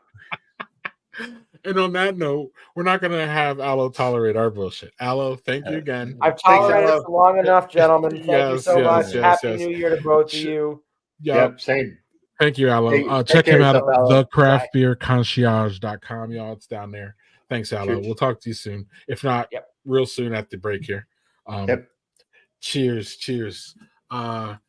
And on that note, we're not going to have Allo tolerate our bullshit. Allo, thank you again. I've tolerated it for long enough, gentlemen. Thank you so much. Happy New Year to both of you. Yep, same. Thank you, Allo. Check him out at thecraftbeerconcierge.com, y'all. It's down there. Thanks, Allo. Cheers. We'll talk to you soon. If not, real soon at the break here. Cheers. Allo's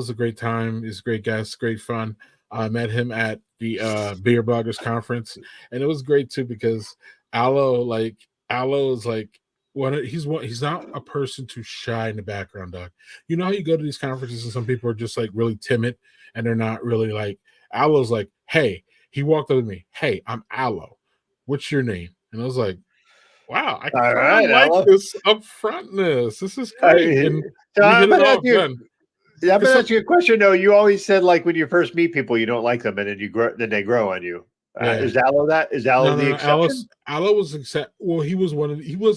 a great time. He's a great guest, great fun. I met him at the Beer Bloggers Conference, and it was great too because Allo is like he's not a person too shy in the background, dog. You know how you go to these conferences and some people are just like really timid and they're not really like Allo's like, hey, he walked up to me, hey, I'm Allo. What's your name? And I was like, wow, I kind of like this upfrontness. This is great. And I'm gonna ask you a question though. You always said like when you first meet people, you don't like them, and then they grow on you. Is Allo that? Is Allo the exception? Allo was he was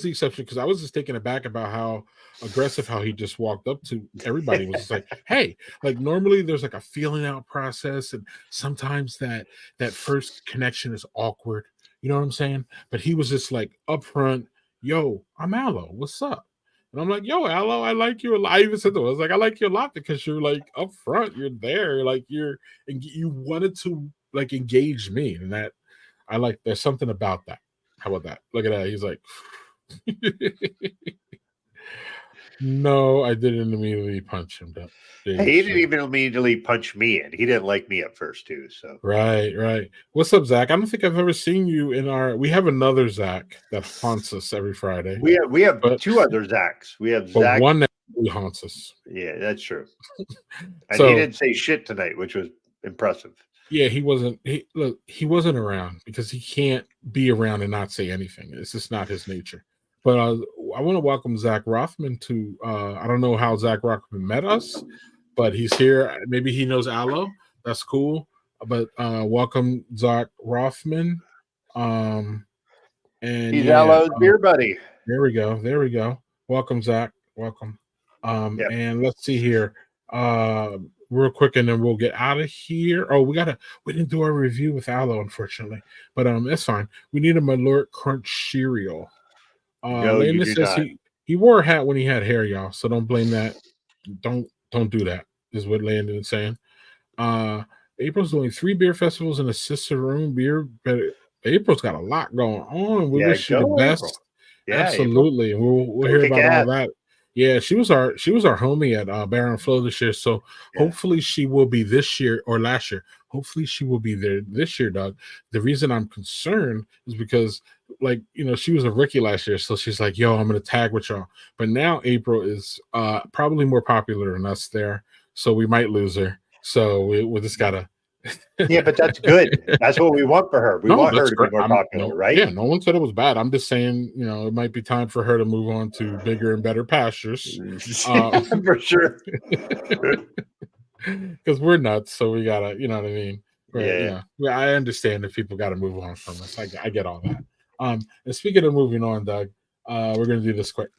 the exception because I was just taken aback about how aggressive how he just walked up to everybody. Was just like, hey, like normally there's like a feeling out process, and sometimes that first connection is awkward. You know what I'm saying? But he was just like upfront, yo, I'm Allo. What's up? And I'm like, yo, Allo, I like you a lot. I even said to him, I was like, I like you a lot because you're like upfront, you're there, like you wanted to like engage me. And that I like, there's something about that. How about that? Look at that. He's like, no, I didn't immediately punch him. Hey, he didn't even immediately punch me in. He didn't like me at first too. So right. What's up, Zach? I don't think I've ever seen you in our. We have another Zach that haunts us every Friday. We have two other Zachs. We have Zach, one that really haunts us. Yeah, that's true. And he didn't say shit tonight, which was impressive. Yeah, he wasn't. He wasn't around because he can't be around and not say anything. It's just not his nature. But I want to welcome Zach Rothman to. I don't know how Zach Rothman met us, but he's here. Maybe he knows Allo. That's cool. But welcome, Zach Rothman. And he's Allo's beer buddy. There we go. Welcome, Zach. Welcome. And let's see here. Real quick, and then we'll get out of here. Oh, we didn't do our review with Allo, unfortunately. But that's fine. We need a Malort Crunch cereal. No, you do says not. He wore a hat when he had hair, y'all. So don't blame that. Don't do that. Is what Landon is saying. April's doing 3 beer festivals and a Cicerone beer. But April's got a lot going on. We wish you the best. April. Yeah, absolutely. April. We'll hear about all that. Yeah, she was our homie at Baron Flow this year. So hopefully she will be this year or last year. Hopefully she will be there this year, Doug. The reason I'm concerned is because, like, she was a rookie last year. So she's like, yo, I'm going to tag with y'all. But now April is probably more popular than us there. So we might lose her. So we just got to. Yeah, but that's good. That's what we want for her. We want her to be more popular, right? Yeah, no one said it was bad. I'm just saying, it might be time for her to move on to bigger and better pastures. For sure. Because we're nuts, so we gotta, you know what I mean? I understand if people gotta move on from us. I get all that. And speaking of moving on, Doug, we're gonna do this quick.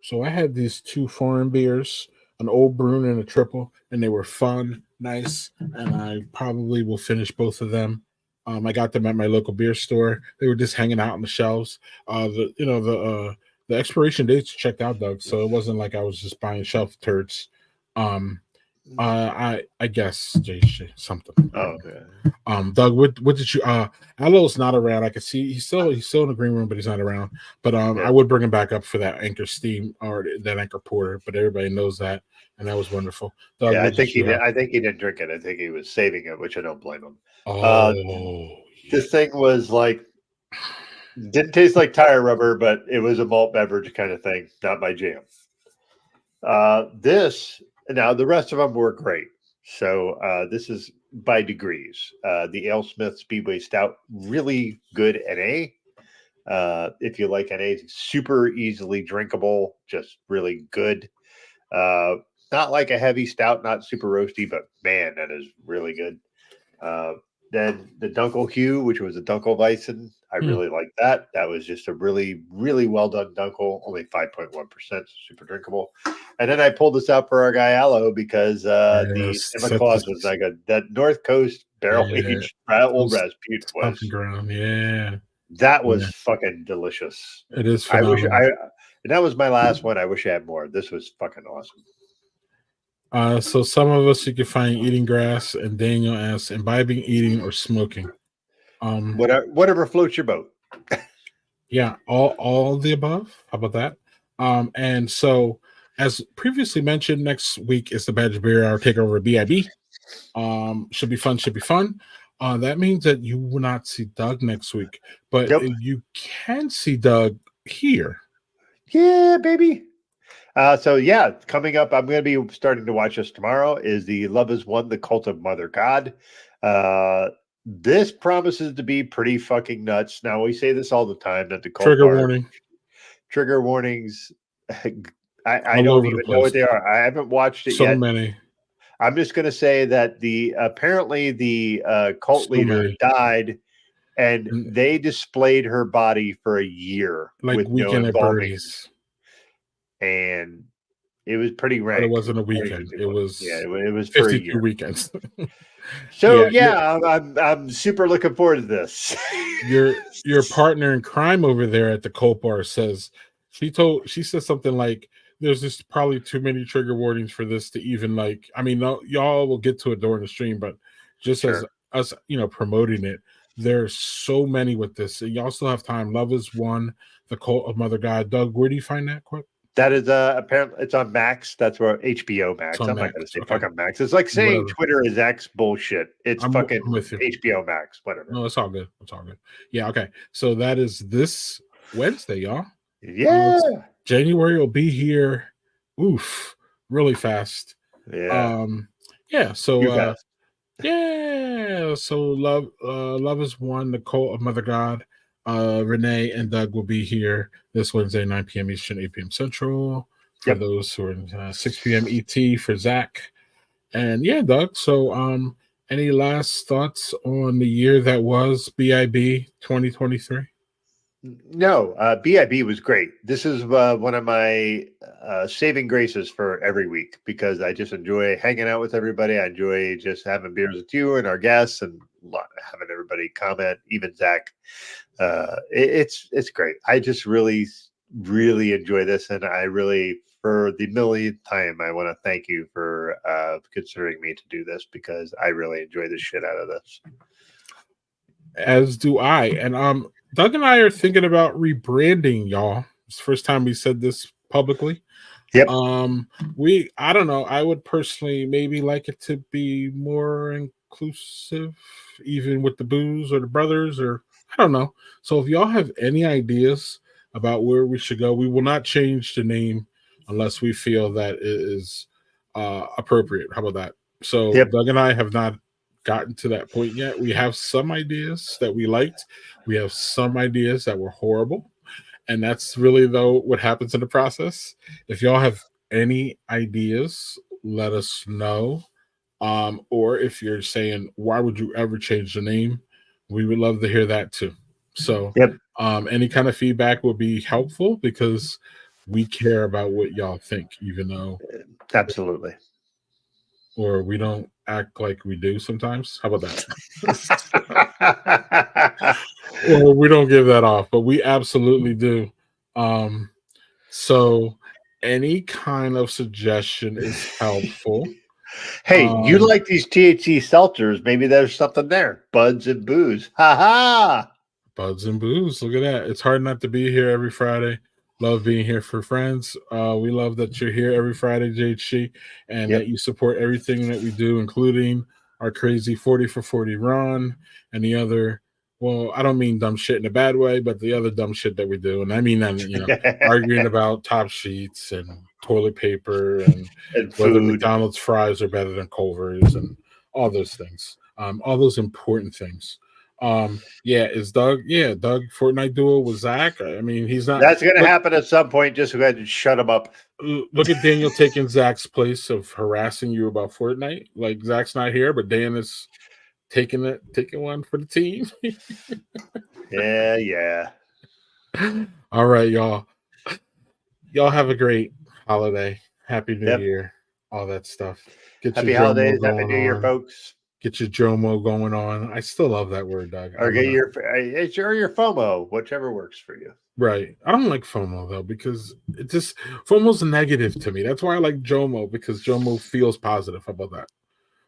So I had these two foreign beers, an old Brune and a triple, and they were fun, nice, and I probably will finish both of them. I got them at my local beer store. They were just hanging out on the shelves. The expiration dates checked out, Doug, so it wasn't like I was just buying shelf turds. Um, I guess something. Oh, okay. Doug, what did you? Allo's not around. I can see he's still in the green room, but he's not around. But Yeah. I would bring him back up for that Anchor Steam or that Anchor Porter. But everybody knows that, and that was wonderful. Doug, Yeah, what did you have? I think he didn't drink it. I think he was saving it, which I don't blame him. Oh, This thing was like didn't taste like tire rubber, but it was a malt beverage kind of thing. Not my jam. This now the rest of them were great. So this is by degrees. The AleSmith Speedway Stout, really good NA. If you like NA, super easily drinkable, just really good. Not like a heavy stout, not super roasty, but man, that is really good. Then the Dunkel Hue, which was a Dunkel Weissen, I really liked that. That was just a really, really well done Dunkel, only 5.1%, super drinkable. And then I pulled this out for our guy Allo because the Emma Claus was like that North Coast barrel aged old Rasputin was ground. Yeah, that was fucking delicious. it is I wish phenomenal. and that was my last one. I wish I had more. This was fucking awesome. So some of us you can find eating grass, and Daniel asks imbibing, eating, or smoking. Whatever floats your boat. Yeah, all of the above. How about that? And so, as previously mentioned, next week is the Badge Beer Hour takeover BIB. Should be fun. Should be fun. That means that you will not see Doug next week, but you can see Doug here. Yeah, baby. So yeah, coming up, I'm going to be starting to watch this tomorrow. Is the Love Is One, the Cult of Mother God? This promises to be pretty fucking nuts. Now we say this all the time that the cult trigger warnings. I don't even know what they are. I haven't watched it yet. So many. I'm just going to say that apparently the cult leader died, and they displayed her body for a year like with Weekend no at involvement. Bernie's. And it was pretty rank. But it wasn't a weekend. It was it was 52 for a year. weekends. So I'm super looking forward to this. Your partner in crime over there at the Colt Bar says she said something like there's just probably too many trigger warnings for this to even like. I mean, y'all will get to it during the stream, but just as us, promoting it, there's so many with this. And y'all still have time. Love Is One, the Cult of Mother God. Doug, where do you find that quote? That is apparently it's on Max. That's where HBO Max. I'm not going to say fucking Max. It's like saying Twitter is X bullshit. It's fucking HBO Max. Whatever. No, it's all good. It's all good. Yeah. Okay. So that is this Wednesday, y'all. Yeah. January will be here. Oof, really fast. Yeah. Yeah. So yeah. So Love Is One, the Cult of Mother God. Renee and Doug will be here this Wednesday, 9 p.m. Eastern, 8 p.m. Central. For those who are in 6 p.m. ET for Zach. And yeah, Doug. So any last thoughts on the year that was BIB 2023? No, BIB was great. This is one of my saving graces for every week because I just enjoy hanging out with everybody. I enjoy just having beers with you and our guests and having everybody comment, even Zach. It's great. I just really, really enjoy this. And I really, for the millionth time, I want to thank you for considering me to do this because I really enjoy the shit out of this. As do I. And Doug and I are thinking about rebranding, y'all. It's the first time we said this publicly. Yep. I don't know. I would personally maybe like it to be more inclusive, even with the Booze or the Brothers, or I don't know. So if y'all have any ideas about where we should go, we will not change the name unless we feel that it is appropriate. How about that? So Doug and I have not gotten to that point yet. We have some ideas that we liked. We have some ideas that were horrible. And that's really, though, what happens in the process. If y'all have any ideas, let us know. Or if you're saying, why would you ever change the name? We would love to hear that too. So any kind of feedback will be helpful because we care about what y'all think, even though, Absolutely. or we don't act like we do sometimes. How about that? Or we don't give that off, but we absolutely do. So any kind of suggestion is helpful. Hey, you like these THC seltzers? Maybe there's something there. Buds and booze. Ha ha. Buds and booze. Look at that. It's hard not to be here every Friday. Love being here for friends. We love that you're here every Friday, JHC, and that you support everything that we do, including our crazy 40 for 40 run and the other. Well, I don't mean dumb shit in a bad way, but the other dumb shit that we do. And I mean that, arguing about top sheets and toilet paper and whether food. McDonald's fries are better than Culver's and all those things. All those important things. Is Doug? Yeah, Doug Fortnite duo with Zach. I mean, he's not. That's going to happen at some point. Just go ahead and shut him up. Look at Daniel taking Zach's place of harassing you about Fortnite. Like Zach's not here, but Dan is taking one for the team. Yeah. All right, y'all. Y'all have a great holiday. Happy New Year. All that stuff. Happy holidays. Happy New Year, folks. Get your JOMO going on. I still love that word, Doug. Or get your FOMO, whichever works for you. Right. I don't like FOMO though, because it just FOMO's negative to me. That's why I like JOMO, because JOMO feels positive. How about that?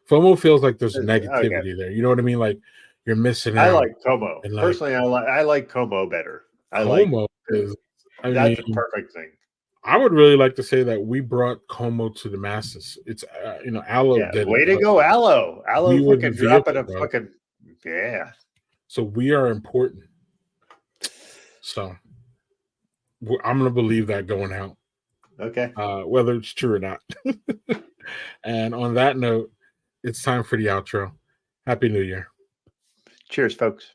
FOMO feels like there's negativity there. You know what I mean? Like you're missing out. I like Como. Personally, I like Como better. Como that's a perfect thing. I would really like to say that we brought Como to the masses. It's Allo did way it. to go, Allo. Allo fucking dropping a fucking So we are important. So I'm gonna believe that going out. Okay. Whether it's true or not. And on that note, it's time for the outro. Happy New Year. Cheers, folks.